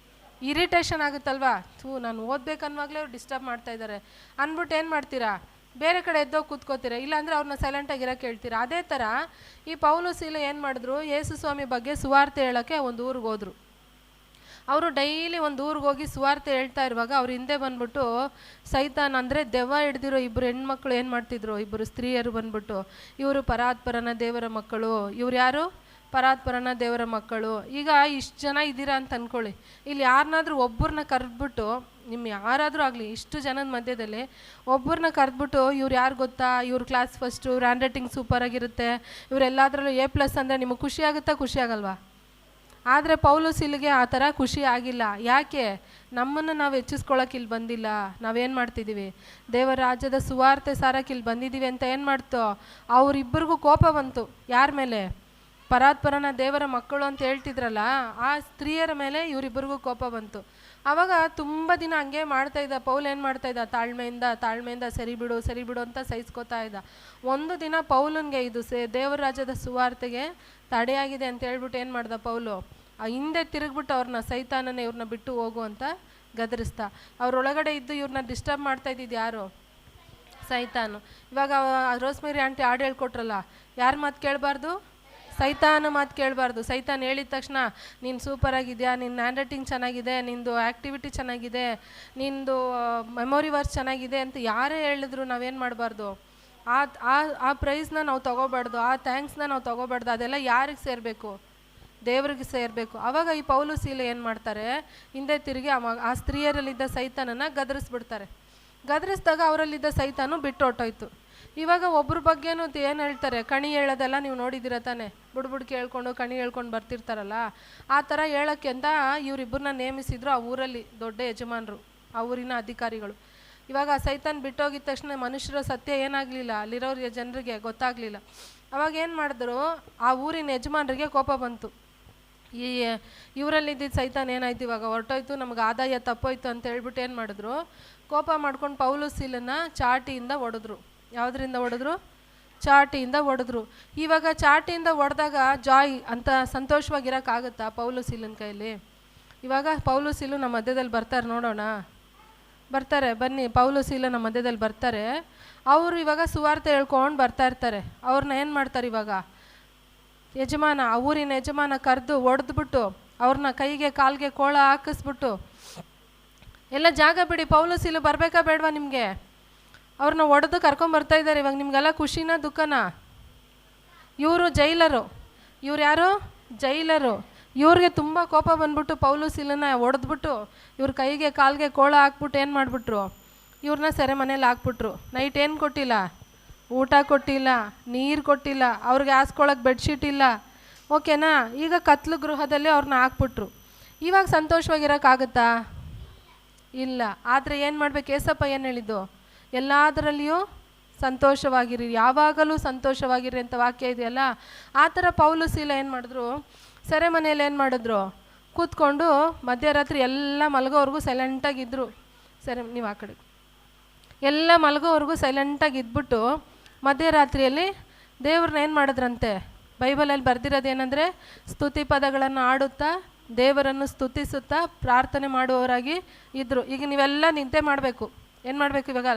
ಇರಿಟೇಷನ್ ಆಗುತ್ತಲ್ವಾ? ನಾನು ಓದ್ಬೇಕನ್ನುವಾಗಲೇ ಅವ್ರು ಡಿಸ್ಟರ್ಬ್ ಮಾಡ್ತಾಯಿದ್ದಾರೆ ಅಂದ್ಬಿಟ್ಟು ಏನು ಮಾಡ್ತೀರಾ? ಬೇರೆ ಕಡೆ ಎದ್ದೋಗಿ ಕೂತ್ಕೋತೀರ, ಇಲ್ಲಾಂದರೆ ಅವ್ರನ್ನ ಸೈಲೆಂಟಾಗಿರೋಕ್ಕೆ ಹೇಳ್ತೀರಾ. ಅದೇ ಥರ ಈ ಪೌಲ ಸೀಲ ಏನು ಮಾಡಿದ್ರು? ಯೇಸು ಸ್ವಾಮಿ ಬಗ್ಗೆ ಸುವಾರ್ತೆ ಹೇಳೋಕ್ಕೆ ಒಂದು ಊರಿಗೆ ಹೋದರು. ಅವರು ಡೈಲಿ ಒಂದು ಊರಿಗೆ ಹೋಗಿ ಸುವಾರ್ತೆ ಹೇಳ್ತಾ ಇರುವಾಗ ಅವ್ರ ಹಿಂದೆ ಬಂದ್ಬಿಟ್ಟು ಸೈತಾನ್ ಅಂದರೆ ದೆವ್ವ ಹಿಡ್ದಿರೋ ಇಬ್ಬರು ಹೆಣ್ಮಕ್ಳು ಏನು ಮಾಡ್ತಿದ್ರು? ಇಬ್ಬರು ಸ್ತ್ರೀಯರು ಬಂದ್ಬಿಟ್ಟು, ಇವರು ಪರಾತ್ಪರನ ದೇವರ ಮಕ್ಕಳು. ಇವ್ರು ಯಾರು? ಪರಾತ್ಪರನ ದೇವರ ಮಕ್ಕಳು. ಈಗ ಇಷ್ಟು ಜನ ಇದ್ದೀರಾ ಅಂತ ಅಂದ್ಕೊಳ್ಳಿ. ಇಲ್ಲಿ ಯಾರನ್ನಾದ್ರೂ ಒಬ್ಬರನ್ನ ಕರೆದ್ಬಿಟ್ಟು, ನಿಮ್ಮ ಯಾರಾದರೂ ಆಗಲಿ, ಇಷ್ಟು ಜನದ ಮಧ್ಯದಲ್ಲಿ ಒಬ್ಬರನ್ನ ಕರೆದ್ಬಿಟ್ಟು, ಇವ್ರು ಯಾರು ಗೊತ್ತಾ? ಇವ್ರ ಕ್ಲಾಸ್ ಫಸ್ಟು, ಇವ್ರ ಹ್ಯಾಂಡ್ ರೈಟಿಂಗ್ ಸೂಪರಾಗಿರುತ್ತೆ, ಇವರೆಲ್ಲದರಲ್ಲೂ A+ ಅಂದರೆ ನಿಮಗೆ ಖುಷಿ ಆಗುತ್ತಾ? ಖುಷಿ ಆಗಲ್ವಾ? ಆದರೆ ಪೌಲ ಸೀಲಿಗೆ ಆ ಥರ ಖುಷಿ ಆಗಿಲ್ಲ. ಯಾಕೆ? ನಮ್ಮನ್ನು ನಾವು ಹೆಚ್ಚಿಸ್ಕೊಳ್ಳೋಕೆ ಇಲ್ಲಿ ಬಂದಿಲ್ಲ, ನಾವೇನು ಮಾಡ್ತಿದ್ದೀವಿ? ದೇವರ ರಾಜ್ಯದ ಸುವಾರ್ತೆ ಸಾರಕ್ಕೆ ಇಲ್ಲಿ ಬಂದಿದ್ದೀವಿ ಅಂತ ಏನು ಮಾಡ್ತೋ? ಅವರಿಬ್ಬರಿಗೂ ಕೋಪ ಬಂತು. ಯಾರ ಮೇಲೆ? ಪರಾತ್ಪರನ ದೇವರ ಮಕ್ಕಳು ಅಂತ ಹೇಳ್ತಿದ್ರಲ್ಲ, ಆ ಸ್ತ್ರೀಯರ ಮೇಲೆ ಇವರಿಬ್ಬರಿಗೂ ಕೋಪ ಬಂತು. ಆವಾಗ ತುಂಬ ದಿನ ಹಂಗೆ ಮಾಡ್ತಾಯಿದ್ದ ಪೌಲ್. ಏನು ಮಾಡ್ತಾಯಿದ್ದ? ತಾಳ್ಮೆಯಿಂದ ಸರಿ ಬಿಡು ಅಂತ ಸಹಿಸ್ಕೋತಾ ಇದ್ದ. ಒಂದು ದಿನ ಪೌಲನ್ಗೆ ಇದು ದೇವರ ರಾಜ್ಯದ ಸುವಾರ್ತೆಗೆ ತಡೆಯಾಗಿದೆ ಅಂತ ಹೇಳ್ಬಿಟ್ಟು ಏನು ಮಾಡ್ದ ಪೌಲು? ಹಿಂದೆ ತಿರುಗ್ಬಿಟ್ಟು ಅವ್ರನ್ನ, ಸೈತಾನನೇ ಇವ್ರನ್ನ ಬಿಟ್ಟು ಹೋಗು ಅಂತ ಗದರಿಸ್ತಾ. ಅವ್ರೊಳಗಡೆ ಇದ್ದು ಇವ್ರನ್ನ ಡಿಸ್ಟರ್ಬ್ ಮಾಡ್ತಾ ಇದ್ದಿದ್ದು ಯಾರು? ಸೈತಾನು. ಇವಾಗ ರೋಸ್ಮೇರಿ ಆಂಟಿ ಹಾಡು ಹೇಳ್ಕೊಟ್ರಲ್ಲ, ಯಾರ ಮಾತು ಕೇಳಬಾರ್ದು? ಸೈತಾನ ಮಾತು ಕೇಳಬಾರ್ದು. ಸೈತಾನ್ ಹೇಳಿದ ತಕ್ಷಣ ನೀನು ಸೂಪರಾಗಿದೆಯಾ, ನಿನ್ನ ಹ್ಯಾಂಡ್ ರೈಟಿಂಗ್ ಚೆನ್ನಾಗಿದೆ, ನಿಂದು ಆ್ಯಕ್ಟಿವಿಟಿ ಚೆನ್ನಾಗಿದೆ, ನಿಂದು ಮೆಮೊರಿ ವರ್ಸ್ ಚೆನ್ನಾಗಿದೆ ಅಂತ ಯಾರೇ ಹೇಳಿದ್ರು ನಾವೇನು ಮಾಡಬಾರ್ದು? ಆ ಪ್ರೈಸ್ನ ನಾವು ತೊಗೋಬಾರ್ದು, ಆ ಥ್ಯಾಂಕ್ಸ್ನ ನಾವು ತೊಗೋಬಾರ್ದು. ಅದೆಲ್ಲ ಯಾರಿಗೆ ಸೇರಬೇಕು? ದೇವ್ರಿಗೆ ಸೇರಬೇಕು. ಆವಾಗ ಈ ಪೌಲು ಸೀಲೆ ಏನು ಮಾಡ್ತಾರೆ? ಹಿಂದೆ ತಿರುಗಿ ಆ ಸ್ತ್ರೀಯರಲ್ಲಿದ್ದ ಸೈತಾನನ್ನು ಗದರಿಸ್ಬಿಡ್ತಾರೆ. ಗದರಿಸಿದಾಗ ಅವರಲ್ಲಿದ್ದ ಸೈತಾನು ಬಿಟ್ಟು ಹೊಟ್ಟೋಯ್ತು. ಇವಾಗ ಒಬ್ಬರ ಬಗ್ಗೆನೂ ಏನು ಹೇಳ್ತಾರೆ? ಕಣಿ ಹೇಳೋದೆಲ್ಲ ನೀವು ನೋಡಿದ್ದೀರ ತಾನೆ, ಬುಡ್ಬುಡ್ಕೆ ಹೇಳ್ಕೊಂಡು ಕಣಿ ಹೇಳ್ಕೊಂಡು ಬರ್ತಿರ್ತಾರಲ್ಲ, ಆ ಥರ ಹೇಳೋಕ್ಕೆ ಅಂತ ಇವರಿಬ್ಬರನ್ನ ನೇಮಿಸಿದ್ರು ಆ ಊರಲ್ಲಿ ದೊಡ್ಡ ಯಜಮಾನರು, ಆ ಊರಿನ ಅಧಿಕಾರಿಗಳು. ಇವಾಗ ಸೈತಾನ್ ಬಿಟ್ಟೋಗಿದ ತಕ್ಷಣ ಮನುಷ್ಯರ ಸತ್ಯ ಏನಾಗಲಿಲ್ಲ, ಅಲ್ಲಿರೋರಿಗೆ ಜನರಿಗೆ ಗೊತ್ತಾಗಲಿಲ್ಲ. ಅವಾಗ ಏನು ಮಾಡಿದ್ರು? ಆ ಊರಿನ ಯಜಮಾನರಿಗೆ ಕೋಪ ಬಂತು. ಇವರಲ್ಲಿದ್ದಿದ್ದು ಸೈತಾನ್ ಏನಾಯ್ತು, ಇವಾಗ ಹೊರಟೋಯ್ತು, ನಮ್ಗೆ ಆದಾಯ ತಪ್ಪೋಯ್ತು ಅಂತ ಹೇಳ್ಬಿಟ್ಟು ಏನು ಮಾಡಿದ್ರು? ಕೋಪ ಮಾಡ್ಕೊಂಡು ಪೌಲು ಸೀಲನ್ನ ಚಾಟಿಯಿಂದ ಹೊಡೆದ್ರು. ಯಾವುದರಿಂದ ಹೊಡೆದ್ರು? ಚಾಟಿಯಿಂದ ಹೊಡೆದ್ರು. ಇವಾಗ ಚಾಟಿಯಿಂದ ಹೊಡೆದಾಗ ಜಾಯ್ ಅಂತ ಸಂತೋಷವಾಗಿರೋಕ್ಕಾಗುತ್ತಾ ಪೌಲು ಸೀಲನ ಕೈಯಲ್ಲಿ? ಇವಾಗ ಪೌಲು ಸೀಲು ನಮ್ಮ ಮಧ್ಯದಲ್ಲಿ ಬರ್ತಾರೆ, ನೋಡೋಣ. ಬರ್ತಾರೆ, ಬನ್ನಿ. ಪೌಲು ಸೀಲ ನಮ್ಮ ಮಧ್ಯದಲ್ಲಿ ಬರ್ತಾರೆ. ಅವರು ಇವಾಗ ಸುವಾರ್ತೆ ಹೇಳ್ಕೊಂಡು ಬರ್ತಾ ಇರ್ತಾರೆ. ಅವ್ರನ್ನ ಏನು ಮಾಡ್ತಾರೆ? ಇವಾಗ ಯಜಮಾನ, ಆ ಊರಿನ ಯಜಮಾನ ಕರೆದು ಹೊಡೆದ್ಬಿಟ್ಟು ಅವ್ರನ್ನ ಕೈಗೆ ಕಾಲಿಗೆ ಕೋಳ ಹಾಕಿಸ್ಬಿಟ್ಟು, ಎಲ್ಲ ಜಾಗ ಬಿಡಿ, ಪೌಲು ಸೀಲು ಬರಬೇಕಾ ಬೇಡವಾ ನಿಮಗೆ? ಅವ್ರನ್ನ ಹೊಡೆದು ಕರ್ಕೊಂಬರ್ತಾ ಇದ್ದಾರೆ. ಇವಾಗ ನಿಮಗೆಲ್ಲ ಖುಷಿನಾ ದುಃಖನಾ? ಇವರು ಜೈಲರು. ಇವ್ರು ಯಾರು? ಜೈಲರು. ಇವ್ರಿಗೆ ತುಂಬ ಕೋಪ ಬಂದ್ಬಿಟ್ಟು ಪೌಲು ಸೀಲನ್ನ ಹೊಡೆದ್ಬಿಟ್ಟು ಇವ್ರ ಕೈಗೆ ಕಾಲಿಗೆ ಕೋಳ ಹಾಕ್ಬಿಟ್ಟು ಏನು ಮಾಡಿಬಿಟ್ರು? ಇವ್ರನ್ನ ಸೆರೆಮನೇಲಿ ಹಾಕ್ಬಿಟ್ರು. ನೈಟ್ ಏನು ಕೊಟ್ಟಿಲ್ಲ? ಊಟ ಕೊಟ್ಟಿಲ್ಲ, ನೀರು ಕೊಟ್ಟಿಲ್ಲ, ಅವ್ರಿಗೆ ಹಾಸ್ಕೊಳಕ್ಕೆ ಬೆಡ್ಶೀಟ್ ಇಲ್ಲ. ಓಕೆನಾ? ಈಗ ಕತ್ಲು ಗೃಹದಲ್ಲಿ ಅವ್ರನ್ನ ಹಾಕ್ಬಿಟ್ರು. ಇವಾಗ ಸಂತೋಷವಾಗಿರೋಕ್ಕಾಗುತ್ತಾ? ಇಲ್ಲ. ಆದರೆ ಏನು ಮಾಡ್ಬೇಕು? ಏಸಪ್ಪ ಏನು ಹೇಳಿದ್ದು? ಎಲ್ಲದರಲ್ಲಿಯೂ ಸಂತೋಷವಾಗಿರಿ, ಯಾವಾಗಲೂ ಸಂತೋಷವಾಗಿರಿ ಅಂತ ವಾಕ್ಯ ಇದೆಯಲ್ಲ. ಆ ಥರ ಪೌಲು ಶೀಲ ಏನು ಮಾಡಿದ್ರು? ಸೆರೆಮನೆಯಲ್ಲಿ ಏನು ಮಾಡಿದ್ರು? ಕೂತ್ಕೊಂಡು ಮಧ್ಯರಾತ್ರಿ ಎಲ್ಲ ಮಲಗೋವರೆಗೂ ಸೈಲೆಂಟಾಗಿದ್ದರು. ನೀವು ಆ ಕಡೆ ಎಲ್ಲ ಮಲಗೋವರೆಗೂ ಸೈಲೆಂಟಾಗಿ ಇದ್ಬಿಟ್ಟು ಮಧ್ಯರಾತ್ರಿಯಲ್ಲಿ ದೇವ್ರನ್ನ ಏನು ಮಾಡಿದ್ರಂತೆ? ಬೈಬಲಲ್ಲಿ ಬರ್ದಿರೋದೇನೆಂದರೆ, ಸ್ತುತಿ ಪದಗಳನ್ನು ಆಡುತ್ತಾ ದೇವರನ್ನು ಸ್ತುತಿಸುತ್ತಾ ಪ್ರಾರ್ಥನೆ ಮಾಡುವವರಾಗಿ ಇದ್ದರು. ಈಗ ನೀವೆಲ್ಲ ನಿದ್ದೆ ಮಾಡಬೇಕು. ಏನು ಮಾಡಬೇಕು ಇವಾಗ?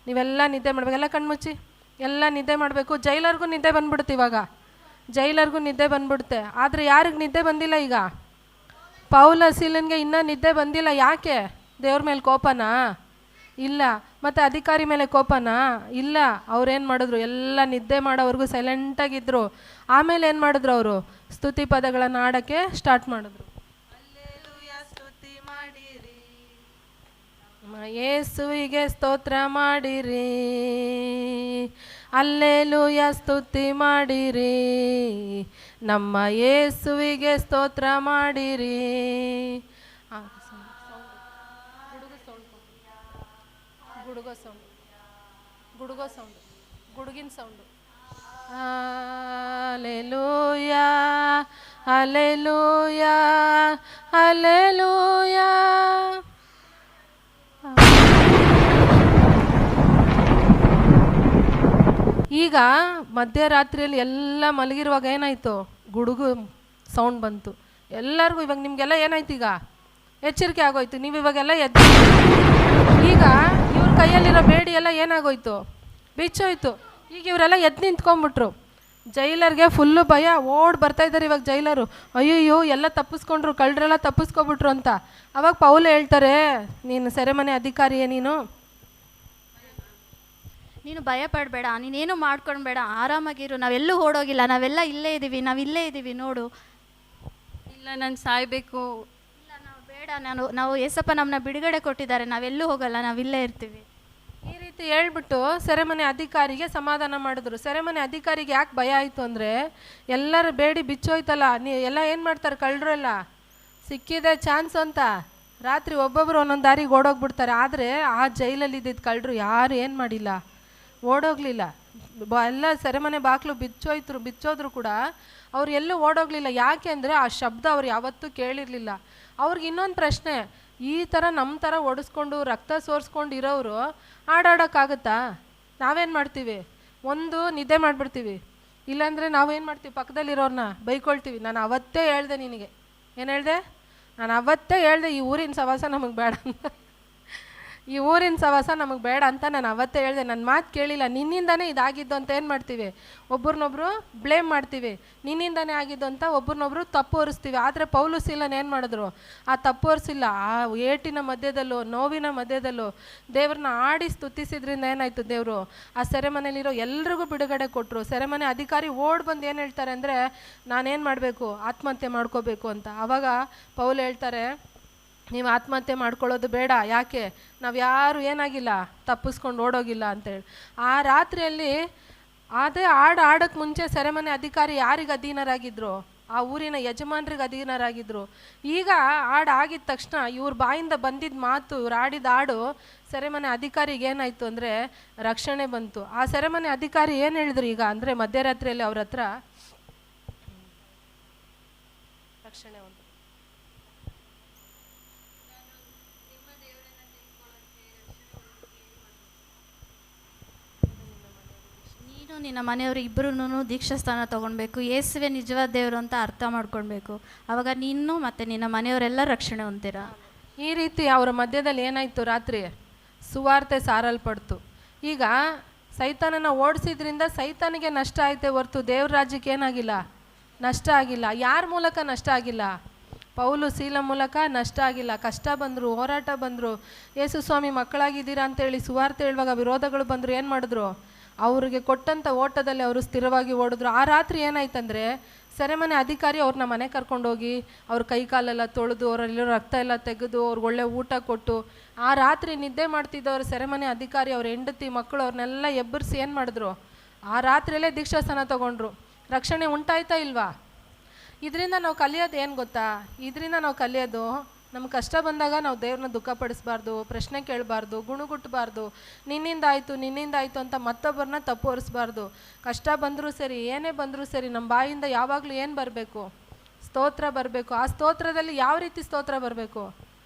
ನೀವೆಲ್ಲ ನಿದ್ದೆ ಮಾಡಬೇಕು. ಎಲ್ಲ ಕಣ್ಮುಚ್ಚಿ ಎಲ್ಲ ನಿದ್ದೆ ಮಾಡಬೇಕು. ಜೈಲರ್ಗೂ ನಿದ್ದೆ ಬಂದ್ಬಿಡುತ್ತೆ. ಇವಾಗ ಜೈಲರ್ಗೂ ನಿದ್ದೆ ಬಂದ್ಬಿಡುತ್ತೆ. ಆದರೆ ಯಾರಿಗೆ ನಿದ್ದೆ ಬಂದಿಲ್ಲ? ಈಗ ಪೌಲ ಸೀಲನ್ಗೆ ಇನ್ನೂ ನಿದ್ದೆ ಬಂದಿಲ್ಲ. ಯಾಕೆ? ದೇವ್ರ ಮೇಲೆ ಕೋಪನಾ? ಇಲ್ಲ. ಮತ್ತು ಅಧಿಕಾರಿ ಮೇಲೆ ಕೋಪನಾ? ಇಲ್ಲ. ಅವ್ರೇನು ಮಾಡಿದ್ರು? ಎಲ್ಲ ನಿದ್ದೆ ಮಾಡೋವ್ರಿಗೂ ಸೈಲೆಂಟಾಗಿದ್ದರು. ಆಮೇಲೆ ಏನು ಮಾಡಿದ್ರು? ಅವರು ಸ್ತುತಿ ಪದಗಳನ್ನು ಆಡೋಕ್ಕೆ ಸ್ಟಾರ್ಟ್ ಮಾಡಿದ್ರು. ಯೇಸುವಿಗೆ ಸ್ತೋತ್ರ ಮಾಡಿರಿ, ಅಲ್ಲೇಲೂಯ ಸ್ತುತಿ ಮಾಡಿರಿ, ನಮ್ಮ ಯೇಸುವಿಗೆ ಸ್ತೋತ್ರ ಮಾಡಿರಿ. ಗುಡುಗಿನ ಸೌಂಡು. Hallelujah hallelujah hallelujah. ಈಗ ಮಧ್ಯರಾತ್ರಿಯಲ್ಲಿ ಎಲ್ಲ ಮಲಗಿರುವಾಗ ಏನಾಯಿತು? ಗುಡುಗು ಸೌಂಡ್ ಬಂತು. ಎಲ್ಲರಿಗೂ ಇವಾಗ ನಿಮಗೆಲ್ಲ ಏನಾಯ್ತು? ಈಗ ಎಚ್ಚರಿಕೆ ಆಗೋಯ್ತು. ನೀವು ಇವಾಗೆಲ್ಲ ಎದ್ದು ಈಗ ಇವ್ರ ಕೈಯಲ್ಲಿರೋ ಬೇಡಿ ಎಲ್ಲ ಏನಾಗೋಯ್ತು? ಬಿಚ್ಚೋಯ್ತು. ಈಗ ಇವರೆಲ್ಲ ಎದ್ದು ನಿಂತ್ಕೊಂಡ್ಬಿಟ್ರು. ಜೈಲರ್ಗೆ ಫುಲ್ಲು ಭಯ. ಓಡ್ ಬರ್ತಾಯಿದ್ದಾರೆ ಇವಾಗ ಜೈಲರು. ಅಯ್ಯಯ್ಯೋ ಎಲ್ಲ ತಪ್ಪಿಸ್ಕೊಂಡ್ರು, ಕಳ್ಳರೆಲ್ಲ ತಪ್ಪಿಸ್ಕೊಬಿಟ್ರು ಅಂತ. ಅವಾಗ ಪೌಲ್ ಹೇಳ್ತಾರೆ, ನೀನು ಸೆರೆಮನೆ ಅಧಿಕಾರಿಯೇ, ನೀನು ಭಯ ಪಡಬೇಡ, ನೀನೇನು ಮಾಡ್ಕೊಳ್ಬೇಡ, ಆರಾಮಾಗಿರು, ನಾವೆಲ್ಲೂ ಓಡೋಗಿಲ್ಲ, ನಾವೆಲ್ಲ ಇಲ್ಲೇ ಇದ್ದೀವಿ ನೋಡು. ಇಲ್ಲ, ನಾನು ಸಾಯಬೇಕು. ಇಲ್ಲ, ನಾವು ಬೇಡ, ನಾವು ಏಸಪ್ಪ ನಮ್ಮನ್ನ ಬಿಡುಗಡೆ ಕೊಟ್ಟಿದ್ದಾರೆ, ನಾವೆಲ್ಲೂ ಹೋಗಲ್ಲ, ನಾವಿಲ್ಲೇ ಇರ್ತೀವಿ. ಈ ರೀತಿ ಹೇಳ್ಬಿಟ್ಟು ಸೆರೆಮನೆ ಅಧಿಕಾರಿಗೆ ಸಮಾಧಾನ ಮಾಡಿದ್ರು. ಸೆರೆಮನೆ ಅಧಿಕಾರಿಗೆ ಯಾಕೆ ಭಯ ಆಯಿತು ಅಂದರೆ, ಎಲ್ಲರ ಬೇಡಿ ಬಿಚ್ಚೋಯ್ತಲ್ಲ, ಎಲ್ಲ ಏನು ಮಾಡ್ತಾರೆ? ಕಳ್ಳರೆಲ್ಲ ಸಿಕ್ಕಿದೆ ಚಾನ್ಸ್ ಅಂತ ರಾತ್ರಿ ಒಬ್ಬೊಬ್ಬರು ಒಂದೊಂದು ದಾರಿಗೆ ಓಡೋಗ್ಬಿಡ್ತಾರೆ. ಆದರೆ ಆ ಜೈಲಲ್ಲಿ ಇದ್ದಿದ್ದು ಕಳ್ಳರು ಯಾರು ಏನು ಮಾಡಿಲ್ಲ, ಓಡೋಗಲಿಲ್ಲ. ಎಲ್ಲ ಸೆರೆಮನೆ ಬಾಗಿಲು ಬಿಚ್ಚೋದ್ರು ಕೂಡ ಅವ್ರು ಎಲ್ಲೂ ಓಡೋಗಲಿಲ್ಲ. ಯಾಕೆ ಅಂದರೆ ಆ ಶಬ್ದ ಅವ್ರು ಯಾವತ್ತೂ ಕೇಳಿರಲಿಲ್ಲ. ಅವ್ರಿಗೆ ಇನ್ನೊಂದು ಪ್ರಶ್ನೆ, ಈ ಥರ ನಮ್ಮ ಥರ ಒಡಿಸ್ಕೊಂಡು ರಕ್ತ ಸೋರಿಸ್ಕೊಂಡು ಇರೋರು ಆಡಾಡೋಕ್ಕಾಗುತ್ತಾ? ನಾವೇನು ಮಾಡ್ತೀವಿ? ಒಂದು ನಿದ್ದೆ ಮಾಡಿಬಿಡ್ತೀವಿ, ಇಲ್ಲಾಂದರೆ ನಾವೇನು ಮಾಡ್ತೀವಿ? ಪಕ್ಕದಲ್ಲಿರೋರನ್ನ ಬೈಕೊಳ್ತೀವಿ. ನಾನು ಅವತ್ತೇ ಹೇಳ್ದೆ ನಿನಗೆ. ಏನು ಹೇಳಿದೆ? ನಾನು ಅವತ್ತೇ ಹೇಳ್ದೆ, ಈ ಊರಿನ ಸವಾಸ ನಮಗೆ ಬೇಡ ಅಂತ. ಈ ಊರಿನ ಸವಾಸ ನಮಗೆ ಬೇಡ ಅಂತ ನಾನು ಅವತ್ತೇ ಹೇಳಿದೆ. ನನ್ನ ಮಾತು ಕೇಳಿಲ್ಲ, ನಿನ್ನಿಂದನೇ ಇದಾಗಿದ್ದು ಅಂತ ಏನು ಮಾಡ್ತೀವಿ? ಒಬ್ರನ್ನೊಬ್ರು ಬ್ಲೇಮ್ ಮಾಡ್ತೀವಿ. ನಿನ್ನಿಂದನೇ ಆಗಿದ್ದು ಅಂತ ಒಬ್ರನ್ನೊಬ್ರು ತಪ್ಪು ಹೊರಿಸ್ತೀವಿ. ಆದರೆ ಪೌಲು ಸೀಲನ್ ಏನು ಮಾಡಿದ್ರು? ಆ ತಪ್ಪು ಹೊರಿಸಿಲ್ಲ. ಆ ಏಟಿನ ಮಧ್ಯದಲ್ಲೂ ನೋವಿನ ಮಧ್ಯದಲ್ಲೂ ದೇವ್ರನ್ನ ಆಡಿ ಸ್ತುತಿಸಿದ್ರಿಂದ ಏನಾಯಿತು? ದೇವರು ಆ ಸೆರೆಮನೆಯಲ್ಲಿರೋ ಎಲ್ರಿಗೂ ಬಿಡುಗಡೆ ಕೊಟ್ಟರು. ಸೆರೆಮನೆ ಅಧಿಕಾರಿ ಓಡ್ ಬಂದು ಏನು ಹೇಳ್ತಾರೆ ಅಂದರೆ, ನಾನೇನು ಮಾಡಬೇಕು? ಆತ್ಮಹತ್ಯೆ ಮಾಡ್ಕೋಬೇಕು ಅಂತ. ಆವಾಗ ಪೌಲು ಹೇಳ್ತಾರೆ, ನೀವು ಆತ್ಮಹತ್ಯೆ ಮಾಡ್ಕೊಳ್ಳೋದು ಬೇಡ. ಯಾಕೆ? ನಾವು ಯಾರು ಏನಾಗಿಲ್ಲ, ತಪ್ಪಿಸ್ಕೊಂಡು ಓಡೋಗಿಲ್ಲ ಅಂತೇಳಿ. ಆ ರಾತ್ರಿಯಲ್ಲಿ ಅದೇ ಆಡೋಕ್ಕೆ ಮುಂಚೆ ಸೆರೆಮನೆ ಅಧಿಕಾರಿ ಯಾರಿಗೆ ಅಧೀನರಾಗಿದ್ರು? ಆ ಊರಿನ ಯಜಮಾನ್ರಿಗೆ ಅಧೀನರಾಗಿದ್ದರು. ಈಗ ಆಗಿದ ತಕ್ಷಣ ಇವ್ರ ಬಾಯಿಂದ ಬಂದಿದ್ದ ಮಾತು, ಇವ್ರು ಆಡಿದ ಹಾಡು ಸೆರೆಮನೆ ಅಧಿಕಾರಿಗೆ ಏನಾಯಿತು ಅಂದರೆ ರಕ್ಷಣೆ ಬಂತು. ಆ ಸೆರೆಮನೆ ಅಧಿಕಾರಿ ಏನು ಹೇಳಿದ್ರು ಈಗ ಅಂದರೆ, ಮಧ್ಯರಾತ್ರಿಯಲ್ಲಿ ಅವ್ರ ಹತ್ರ ರಕ್ಷಣೆ ಬಂತು. ನಿನ್ನ ಮನೆಯವರು ಇಬ್ಬರೂ ದೀಕ್ಷಾಸ್ಥಾನ ತೊಗೊಳ್ಬೇಕು, ಯೇಸುವೆ ನಿಜವಾದ ದೇವರು ಅಂತ ಅರ್ಥ ಮಾಡ್ಕೊಳ್ಬೇಕು. ಆವಾಗ ನೀನು ಮತ್ತು ನಿನ್ನ ಮನೆಯವರೆಲ್ಲ ರಕ್ಷಣೆ ಹೊಂದ್ತೀರ. ಈ ರೀತಿ ಅವರ ಮಧ್ಯದಲ್ಲಿ ಏನಾಯಿತು? ರಾತ್ರಿ ಸುವಾರ್ತೆ ಸಾರಲ್ಪಡ್ತು. ಈಗ ಸೈತಾನನ ಓಡಿಸಿದ್ರಿಂದ ಸೈತಾನಿಗೆ ನಷ್ಟ ಆಯ್ತೆ ಹೊರ್ತು ದೇವ್ರ ರಾಜ್ಯಕ್ಕೆ ಏನಾಗಿಲ್ಲ, ನಷ್ಟ ಆಗಿಲ್ಲ. ಯಾರ ಮೂಲಕ ನಷ್ಟ ಆಗಿಲ್ಲ? ಪೌಲು ಶೀಲ ಮೂಲಕ ನಷ್ಟ ಆಗಿಲ್ಲ. ಕಷ್ಟ ಬಂದರು, ಹೋರಾಟ ಬಂದರು, ಯೇಸು ಸ್ವಾಮಿ ಮಕ್ಕಳಾಗಿದ್ದೀರಾ ಅಂತೇಳಿ ಸುವಾರ್ತೆ ಹೇಳುವಾಗ ವಿರೋಧಗಳು ಬಂದರು. ಏನು ಮಾಡಿದ್ರು? ಅವ್ರಿಗೆ ಕೊಟ್ಟಂಥ ಓಟದಲ್ಲಿ ಅವರು ಸ್ಥಿರವಾಗಿ ಓಡಿದ್ರು. ಆ ರಾತ್ರಿ ಏನಾಯ್ತಂದರೆ, ಸೆರೆಮನೆ ಅಧಿಕಾರಿ ಅವ್ರನ್ನ ಮನೆ ಕರ್ಕೊಂಡೋಗಿ ಅವ್ರ ಕೈ ಕಾಲೆಲ್ಲ ತೊಳೆದು ಅವರಲ್ಲಿರೋ ರಕ್ತ ಎಲ್ಲ ತೆಗೆದು ಅವ್ರಿಗೆ ಒಳ್ಳೆ ಊಟ ಕೊಟ್ಟು, ಆ ರಾತ್ರಿ ನಿದ್ದೆ ಮಾಡ್ತಿದ್ದವ್ರು ಸೆರೆಮನೆ ಅಧಿಕಾರಿ ಅವ್ರ ಹೆಂಡತಿ ಮಕ್ಕಳು ಅವ್ರನ್ನೆಲ್ಲ ಎಬ್ಬರಿಸಿ ಏನು ಮಾಡಿದ್ರು? ಆ ರಾತ್ರಿಯಲ್ಲೇ ದೀಕ್ಷಾಸ್ನಾನ ತಗೊಂಡ್ರು. ರಕ್ಷಣೆ ಉಂಟಾಯ್ತಾ ಇಲ್ವಾ? ಇದರಿಂದ ನಾವು ಕಲಿಯೋದು ಏನು ಗೊತ್ತಾ? ಇದರಿಂದ ನಾವು ಕಲಿಯೋದು, ನಮ್ಗೆ ಕಷ್ಟ ಬಂದಾಗ ನಾವು ದೇವ್ರನ್ನ ದುಃಖಪಡಿಸ್ಬಾರ್ದು, ಪ್ರಶ್ನೆ ಕೇಳಬಾರ್ದು, ಗುಣಗುಟ್ಟಬಾರ್ದು, ನಿನ್ನಿಂದಾಯಿತು ಅಂತ ಮತ್ತೊಬ್ಬರನ್ನ ತಪ್ಪು ಹೊರಿಸ್ಬಾರ್ದು. ಕಷ್ಟ ಬಂದರೂ ಸರಿ, ಏನೇ ಬಂದರೂ ಸರಿ, ನಮ್ಮ ಬಾಯಿಂದ ಯಾವಾಗಲೂ ಏನು ಬರಬೇಕು? ಸ್ತೋತ್ರ ಬರಬೇಕು. ಆ ಸ್ತೋತ್ರದಲ್ಲಿ ಯಾವ ರೀತಿ ಸ್ತೋತ್ರ ಬರಬೇಕು?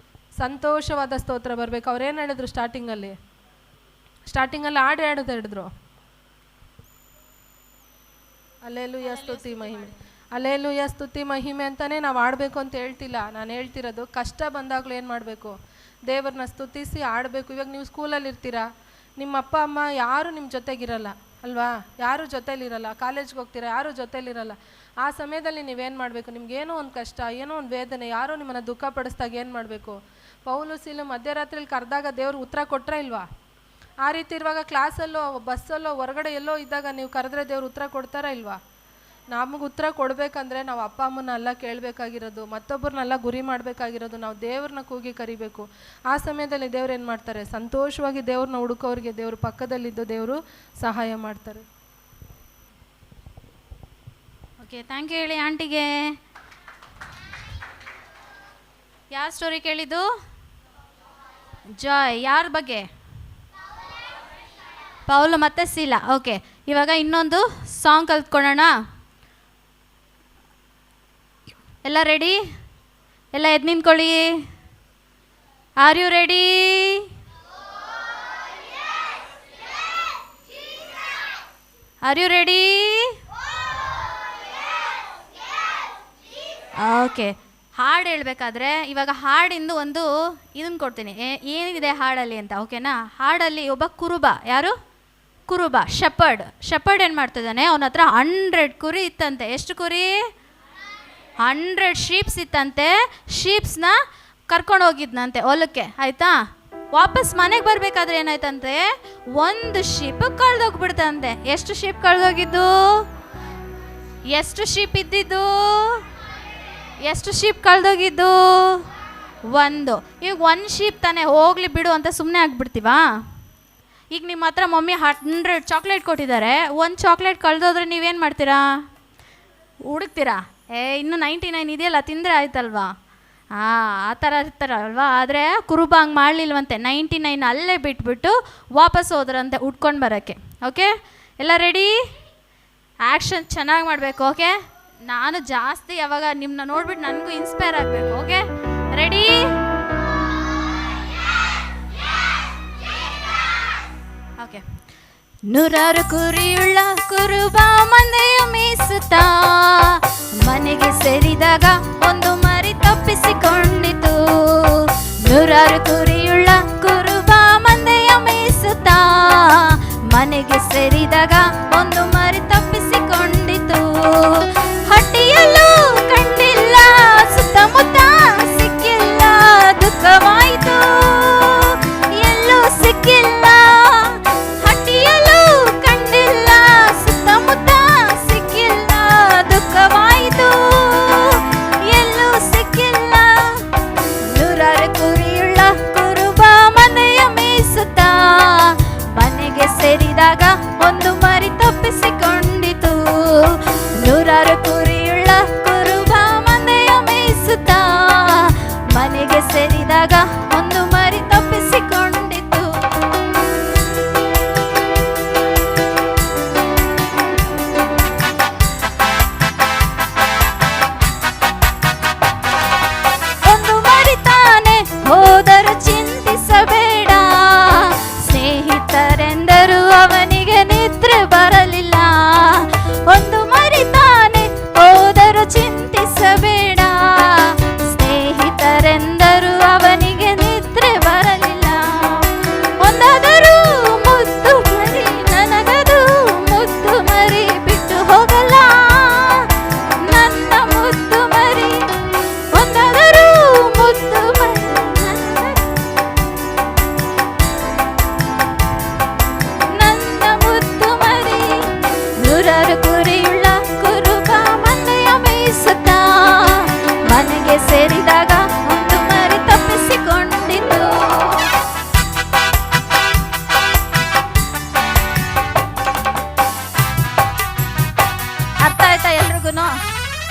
ಸಂತೋಷವಾದ ಸ್ತೋತ್ರ ಬರಬೇಕು. ಅವ್ರೇನು ಹೇಳಿದ್ರು ಸ್ಟಾರ್ಟಿಂಗಲ್ಲಿ ಹಾಡು ಹೇಳಿದ್ರು, ಅಲ್ಲೇಲೂಯ ಸ್ತುತಿ ಮಹಿಮೆ, ಅಲ್ಲೇಲೂಯ ಸ್ತುತಿ ಮಹಿಮೆ ಅಂತಲೇ ನಾವು ಆಡಬೇಕು ಅಂತ ಹೇಳ್ತಿಲ್ಲ. ನಾನು ಹೇಳ್ತಿರೋದು ಕಷ್ಟ ಬಂದಾಗಲೂ ಏನು ಮಾಡಬೇಕು? ದೇವ್ರನ್ನ ಸ್ತುತಿಸಿ ಆಡಬೇಕು. ಇವಾಗ ನೀವು ಸ್ಕೂಲಲ್ಲಿ ಇರ್ತೀರಾ, ನಿಮ್ಮ ಅಪ್ಪ ಅಮ್ಮ ಯಾರೂ ನಿಮ್ಮ ಜೊತೆಗಿರಲ್ಲ ಅಲ್ವಾ? ಯಾರೂ ಜೊತೇಲಿರಲ್ಲ. ಕಾಲೇಜ್ಗೆ ಹೋಗ್ತೀರಾ, ಯಾರೂ ಜೊತೇಲಿರಲ್ಲ. ಆ ಸಮಯದಲ್ಲಿ ನೀವೇನು ಮಾಡಬೇಕು? ನಿಮ್ಗೇನೋ ಒಂದು ಕಷ್ಟ, ಏನೋ ಒಂದು ವೇದನೆ, ಯಾರೋ ನಿಮ್ಮನ್ನು ದುಃಖ ಪಡಿಸ್ದಾಗ ಏನು ಮಾಡಬೇಕು? ಪೌಲು ಸೀಲು ಮಧ್ಯರಾತ್ರಿಲಿ ಕರೆದಾಗ ದೇವ್ರು ಉತ್ತರ ಕೊಟ್ಟರೆ ಇಲ್ವಾ? ಆ ರೀತಿ ಇರುವಾಗ ಕ್ಲಾಸಲ್ಲೋ, ಬಸ್ಸಲ್ಲೋ, ಹೊರಗಡೆ ಎಲ್ಲೋ ಇದ್ದಾಗ ನೀವು ಕರೆದ್ರೆ ದೇವ್ರು ಉತ್ತರ ಕೊಡ್ತಾರಾ ಇಲ್ವಾ? ನಮಗೆ ಉತ್ತರ ಕೊಡಬೇಕಂದ್ರೆ ನಾವು ಅಪ್ಪ ಅಮ್ಮನ್ನೆಲ್ಲ ಕೇಳಬೇಕಾಗಿರೋದು, ಮತ್ತೊಬ್ಬರನ್ನೆಲ್ಲ ಗುರಿ ಮಾಡಬೇಕಾಗಿರೋದು, ನಾವು ದೇವ್ರನ್ನ ಕೂಗಿ ಕರಿಬೇಕು. ಆ ಸಮಯದಲ್ಲಿ ದೇವ್ರು ಏನು ಮಾಡ್ತಾರೆ? ಸಂತೋಷವಾಗಿ ದೇವ್ರನ್ನ ಹುಡುಕೋರಿಗೆ ದೇವ್ರ ಪಕ್ಕದಲ್ಲಿದ್ದು ದೇವರು ಸಹಾಯ ಮಾಡ್ತಾರೆ. ಓಕೆ, ಥ್ಯಾಂಕ್ ಯು ಹೇಳಿ ಆಂಟಿಗೆ. ಯಾವ ಸ್ಟೋರಿ ಕೇಳಿದ್ದು? ಜಾಯ್. ಯಾರ ಬಗ್ಗೆ? ಪೌಲು ಮತ್ತು ಸೀಲ. ಓಕೆ, ಇವಾಗ ಇನ್ನೊಂದು ಸಾಂಗ್ ಕಲ್ತ್ಕೊಳ್ಳೋಣ. ಎಲ್ಲ ರೆಡಿ? ಎಲ್ಲ ಎದ್ದು ನಿಂತ್ಕೊಳ್ಳಿ. Are you ready? Are you ready? Okay, ಹಾಡು ಹೇಳ್ಬೇಕಾದ್ರೆ ಇವಾಗ ಹಾಡಿಂದು ಒಂದು ಇದನ್ನು ಕೊಡ್ತೀನಿ, ಏನಿದೆ ಹಾಡಲ್ಲಿ ಅಂತ. ಓಕೆನಾ? ಹಾಡಲ್ಲಿ ಒಬ್ಬ ಕುರುಬ, ಯಾರು ಕುರುಬ, ಶೆಪರ್ಡ್ ಏನು ಮಾಡ್ತಿದ್ದಾನೆ? ಅವನ ಹತ್ರ 100 ಕುರಿ ಇತ್ತಂತೆ. ಎಷ್ಟು ಕುರಿ? 100 ಶೀಪ್ಸ್ ಇತ್ತಂತೆ. ಶೀಪ್ಸ್ನ ಕರ್ಕೊಂಡು ಹೋಗಿದ್ನಂತೆ ಹೊಲಕ್ಕೆ, ಆಯಿತಾ? ವಾಪಸ್ ಮನೆಗೆ ಬರಬೇಕಾದ್ರೆ ಏನಾಯ್ತಂತೆ? ಒಂದು ಶೀಪ್ ಕಳೆದೋಗ್ಬಿಡ್ತಂತೆ. ಎಷ್ಟು ಶೀಪ್ ಕಳೆದೋಗಿದ್ದು? ಎಷ್ಟು ಶೀಪ್ ಇದ್ದಿದ್ದು? ಎಷ್ಟು ಶೀಪ್ ಕಳೆದೋಗಿದ್ದು? 1. ಈಗ 1 ಶೀಪ್ ತಾನೇ, ಹೋಗ್ಲಿ ಬಿಡು ಅಂತ ಸುಮ್ಮನೆ ಆಗ್ಬಿಡ್ತೀವಾ? ಈಗ ನಿಮ್ಮ ಹತ್ರ ಮಮ್ಮಿ 100 ಚಾಕ್ಲೇಟ್ ಕೊಟ್ಟಿದ್ದಾರೆ, 1 ಚಾಕ್ಲೇಟ್ ಕಳೆದೋದ್ರೆ ನೀವೇನು ಮಾಡ್ತೀರಾ? ಹುಡುಕ್ತೀರಾ? ಇನ್ನೂ 99 ಇದೆಯಲ್ಲ, ತಿಂದರೆ ಆಯ್ತಲ್ವಾ? ಆ ಥರ ಇರ್ತಾರಲ್ವಾ? ಆದರೆ ಕುರುಬ ಹಂಗೆ ಮಾಡಲಿಲ್ವಂತೆ. 99 ಅಲ್ಲೇ ಬಿಟ್ಬಿಟ್ಟು ವಾಪಸ್ ಹೋದ್ರಂತೆ ಉಟ್ಕೊಂಡು ಬರೋಕ್ಕೆ. ಓಕೆ, ಎಲ್ಲ ರೆಡಿ? ಆ್ಯಕ್ಷನ್ ಚೆನ್ನಾಗಿ ಮಾಡಬೇಕು. ಓಕೆ, ನಾನು ಜಾಸ್ತಿ ಯಾವಾಗ ನಿಮ್ಮನ್ನ ನೋಡ್ಬಿಟ್ಟು ನನಗೂ ಇನ್ಸ್ಪೈರ್ ಆಗಬೇಕು. Okay, ready? ಓಕೆ. 100 ಕುರಿಯುಳ್ಳ ಕುರುಬ ಮಂದೆಯ ಮೇಯಿಸುತ್ತಾ ಮನೆಗೆ ಸೇರಿದಾಗ ಒಂದು ಮರಿ ತಪ್ಪಿಸಿಕೊಂಡಿತು. 100 ಕುರಿಯುಳ್ಳ ಕುರುಬ ಮಂದೆಯ ಮೇಯಿಸುತ್ತಾ ಮನೆಗೆ ಸೇರಿದಾಗ ಒಂದು ಮರಿ ತಪ್ಪಿಸಿಕೊಂಡಿತು. ಹಟ್ಟಿಯಲ್ಲೂ ಕಂಡಿಲ್ಲ, ಸುತ್ತಮುತ್ತ ಸಿಕ್ಕಿಲ್ಲ, ದುಃಖವಾಯಿತು, ಎಲ್ಲೂ ಸಿಕ್ಕಿಲ್ಲ. ಹಟ್ಟಿಯಲ್ಲೂ ಕಂಡಿಲ್ಲ, ಸುತ್ತಮುತ್ತ ಸಿಕ್ಕಿಲ್ಲ, ದುಃಖವಾಯಿತು, ಎಲ್ಲೂ ಸಿಕ್ಕಿಲ್ಲ. 100 ಕುರಿಯುಳ್ಳ ಕುರುಬ ಮನೆಯ ಮೇಯಿಸುತ್ತಾ ಮನೆಗೆ ಸೇರಿದಾಗ ಒಂದು ಮರಿ ತಪ್ಪಿಸಿಕೊಂಡಿತು. 100 ಕುರಿಯುಳ್ಳ ಕುರುಬ ಮನೆಯ ಮೇಯಿಸುತ್ತಾ ಮನೆಗೆ ಸೇರಿದಾಗ ಒಂದು ಮರಿ ತಪ್ಪಿಸಿಕೊಂಡಿತು. ಒಂದು ಮರಿ ತಾನೆ ಹೋದರೂ ಚಿಂತಿಸಬೇಡ, ಸ್ನೇಹಿತರೆಂದರು ಅವನಿಗೆ ನಿದ್ರೆ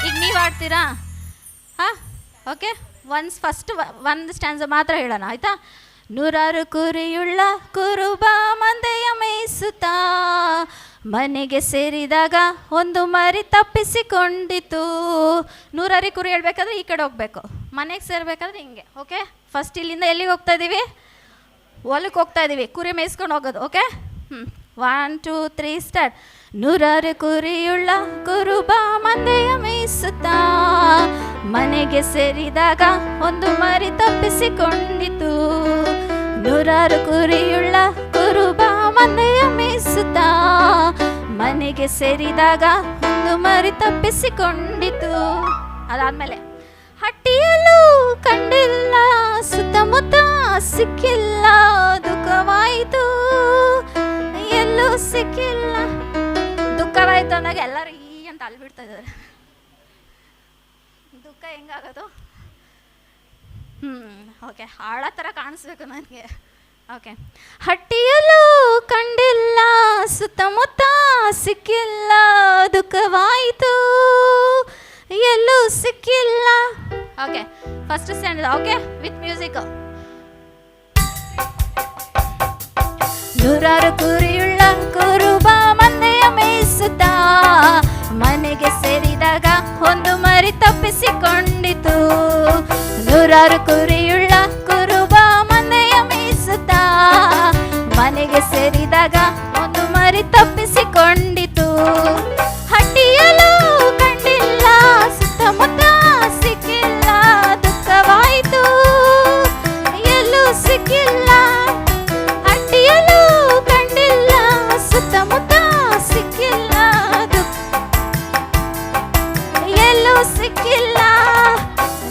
ಈಗ ನೀವು ಆಡ್ತೀರಾ? ಹಾಂ, ಓಕೆ. ಫಸ್ಟ್ ಒಂದು ಸ್ಟ್ಯಾನ್ಸ ಮಾತ್ರ ಹೇಳೋಣ, ಆಯಿತಾ? ನೂರಾರು ಕುರಿಯುಳ್ಳ ಕುರುಬ ಮಂದೆಯ ಮೇಯಿಸುತ್ತಾ ಮನೆಗೆ ಸೇರಿದಾಗ ಒಂದು ಮರಿ ತಪ್ಪಿಸಿಕೊಂಡಿತು. ನೂರಾರು ಕುರಿ ಹೇಳ್ಬೇಕಾದ್ರೆ ಈ ಕಡೆ ಹೋಗಬೇಕು, ಮನೆಗೆ ಸೇರಬೇಕಾದ್ರೆ ಹಿಂಗೆ. ಓಕೆ, ಫಸ್ಟ್ ಇಲ್ಲಿಂದ ಎಲ್ಲಿಗೆ ಹೋಗ್ತಾ ಇದ್ದೀವಿ? ಹೊಲಕ್ಕೆ ಹೋಗ್ತಾ ಇದ್ದೀವಿ, ಕುರಿ ಮೇಯಿಸ್ಕೊಂಡು ಹೋಗೋದು. Okay, 1 2 3 start. ನೂರಾರು ಕುರಿಯುಳ್ಳ ಕುರುಬ ಮಂದೆಯ ಮೇಯಿಸುತ್ತಾ ಮನೆಗೆ ಸೇರಿದಾಗ ಒಂದು ಮರಿ ತಪ್ಪಿಸಿಕೊಂಡಿತು. ನೂರಾರು ಕುರಿಯುಳ್ಳ ಕುರುಬ ಮಂದೆಯ ಮೇಯಿಸುತ್ತಾ ಮನೆಗೆ ಸೇರಿದಾಗ ಒಂದು ಮರಿ ತಪ್ಪಿಸಿಕೊಂಡಿತು. ಅದಾದ್ಮೇಲೆ ಹಟ್ಟಿಯಲ್ಲೂ ಕಂಡಿಲ್ಲ, ಸುತ್ತಮುತ್ತ ಸಿಕ್ಕಿಲ್ಲ, ದುಃಖವಾಯಿತು, ಎಲ್ಲೂ ಸಿಕ್ಕಿಲ್ಲ. ದುಃಖವಾಯಿತು ಅಂದಾಗ ಎಲ್ಲರೂ ಈ ಅಂತ ಅಲ್ಬಿಡ್ತಾ ಇದ್ದಾರೆ. ದುಃಖ ಹೆಂಗಾಗೋದು? ಓಕೆ, ಹಾಳ ಥರ ಕಾಣಿಸ್ಬೇಕು ನನಗೆ. ಓಕೆ, ಹಟ್ಟಿಯಲ್ಲೂ ಕಂಡಿಲ್ಲ, ಸುತ್ತಮುತ್ತ ಸಿಕ್ಕಿಲ್ಲ, ದುಃಖವಾಯಿತು, ಎಲ್ಲೂ ಸಿಕ್ಕಿಲ್ಲ. Okay, first stand. Okay, with music. ನೂರಾರು ಕುರಿಯುಳ್ಳ ಕುರುಬ ಮಂದೆಯ ಮೇಯಿಸುತ್ತಾ ಮನೆಗೆ ಸೇರಿದಾಗ ಒಂದು ಮರಿ ತಪ್ಪಿಸಿಕೊಂಡಿತು. ನೂರಾರು ಕುರಿಯುಳ್ಳ ಕುರುಬ ಮಂದೆಯ ಮೇಯಿಸುತ್ತಾ ಮನೆಗೆ ಸೇರಿದಾಗ ಒಂದು ಮರಿ ತಪ್ಪಿಸಿಕೊಂಡಿತು. ಹಟ್ಟಿಯಲ್ಲೂ ಕಂಡಿಲ್ಲ, ಸುತ್ತಮುತ್ತ ಸಿಕ್ಕಿಲ್ಲ, ದುಃಖವಾಯಿತು, ಎಲ್ಲೂ ಸಿಕ್ಕಿಲ್ಲ. ಹಟ್ಟಿಯಲ್ಲೂ ಕಂಡಿಲ್ಲ, ಸುತ್ತಮುತ್ತ ಸಿಕ್ಕಿಲ್ಲ, ಎಲ್ಲೂ ಸಿಕ್ಕಿಲ್ಲ.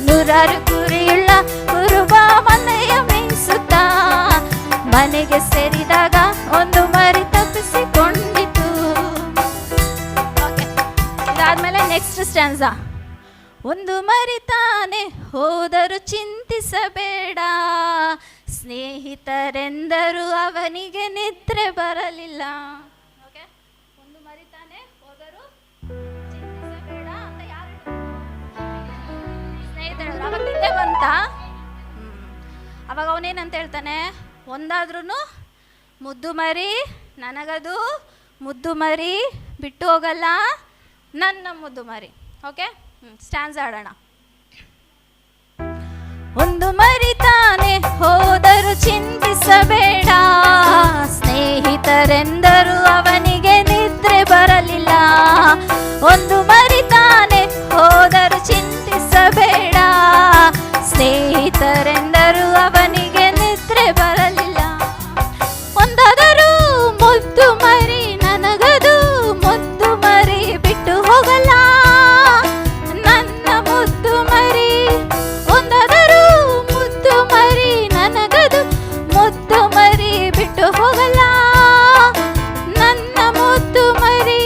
ನೂರಾರು ಕುರಿಯುಳ್ಳ ಕುರುಬ ಮಂದೆಯ ಮೇಯಿಸುತ್ತಾ ಮನೆಗೆ ಸೇರಿದಾಗ ಒಂದು ಮರಿ ತಪ್ಪಿಸಿಕೊಂಡಿತು. ಇದಾದ್ಮೇಲೆ ನೆಕ್ಸ್ಟ್ ಸ್ಟ್ಯಾನ್ಸ. ಒಂದು ಮರಿ ತಾನೆ ಹೋದರೂ ಚಿಂತಿಸಬೇಡ, ಸ್ನೇಹಿತರೆಂದರು ಅವನಿಗೆ ನಿದ್ರೆ ಬರಲಿಲ್ಲ. ಓಕೆ, ಒಂದು ಮರಿ ತಾನೆ ಹೋದರೂ ಚಿಂತಿಸಬೇಡ ಅಂತ ಯಾರು ಸ್ನೇಹಿತರು? ಅವಾಗ ನಿದ್ದೆ ಬಂತ. ಅವಾಗ ಅವನೇನಂತ ಹೇಳ್ತಾನೆ? ಒಂದಾದ್ರೂ ಮುದ್ದು ಮರಿ, ನನಗದು ಮುದ್ದು ಮರಿ ಬಿಟ್ಟು ಹೋಗಲ್ಲ, ನನ್ನ ಮುದ್ದು ಮರಿ. ಓಕೆ, ಸ್ಟ್ಯಾನ್ಸ್ ಆಡೋಣ. ಒಂದು ಮರಿ ತಾನೆ ಹೋದರೂ ಚಿಂತಿಸಬೇಡ, ಸ್ನೇಹಿತರೆಂದರು ಅವನಿಗೆ ನಿದ್ರೆ ಬರಲಿಲ್ಲ. ಒಂದು ಮರಿ ತಾನೆ ಹೋದರೂ ಚಿಂತಿಸಬೇಡ, ಸ್ನೇಹಿತರೆಂದರು ಅವನಿಗೆ ನಿದ್ರೆ ಬರಲಿಲ್ಲ. ಒಂದಾದರೂ ಮುದ್ದು ಮರಿ, ನನಗದು ಮುದ್ದು ಮರಿ ಬಿಟ್ಟು ಹೋಗಲ್ಲ, ನನ್ನ ಮುದ್ದು ಮರಿ. ಒಂದಾದರೂ ಮುದ್ದು ಮರಿ, ನನಗದು ಮುದ್ದು ಮರಿ ಬಿಟ್ಟು ಹೋಗಲ್ಲ, ನನ್ನ ಮುದ್ದು ಮರಿ.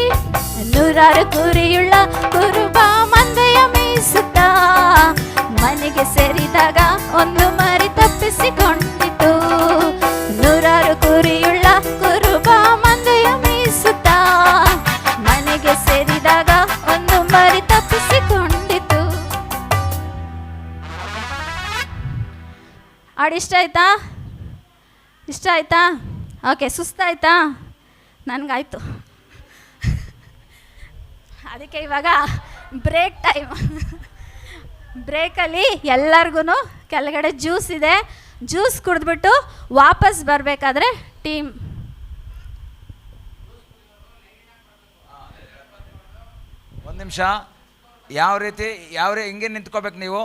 ನೂರಾರು ಕುರಿಯುಳ್ಳ ಕುರುಬ ಮಂದೆಯ ಮೇಯಿಸುತ್ತಾ ಮನೆಗೆ ಸೇರಿದಾಗ ಒಂದು ಮರಿ ತಪ್ಪಿಸಿಕೊಂಡಿತು. ನೂರಾರು ಕುರಿಯುಳ್ಳ ಕುರುಬ ಮಂದೆಯ ಮೇಯಿಸುತ್ತಾ ಮನೆಗೆ ಸೇರಿದಾಗ ಒಂದು ಮರಿ ತಪ್ಪಿಸಿಕೊಂಡಿತು. ಹಾಡು ಇಷ್ಟ ಆಯ್ತಾ? ಇಷ್ಟ ಆಯ್ತಾ? ಓಕೆ, ಸುಸ್ತಾಯ್ತಾ? ನನಗಾಯ್ತು. ಅದಕ್ಕೆ ಇವಾಗ ಬ್ರೇಕ್ ಟೈಮ್. ಬ್ರೇಕಲ್ಲಿ ಎಲ್ಲರಿಗೂ ಕೆಳಗಡೆ ಜ್ಯೂಸ್ ಇದೆ, ಜ್ಯೂಸ್ ಕುಡಿದ್ಬಿಟ್ಟು ವಾಪಸ್ ಬರಬೇಕಾದ್ರೆ ಟೀಮ್ ಒಂದು ನಿಮಿಷ. ಹಿಂಗೆ ನಿಂತ್ಕೋಬೇಕು ನೀವು.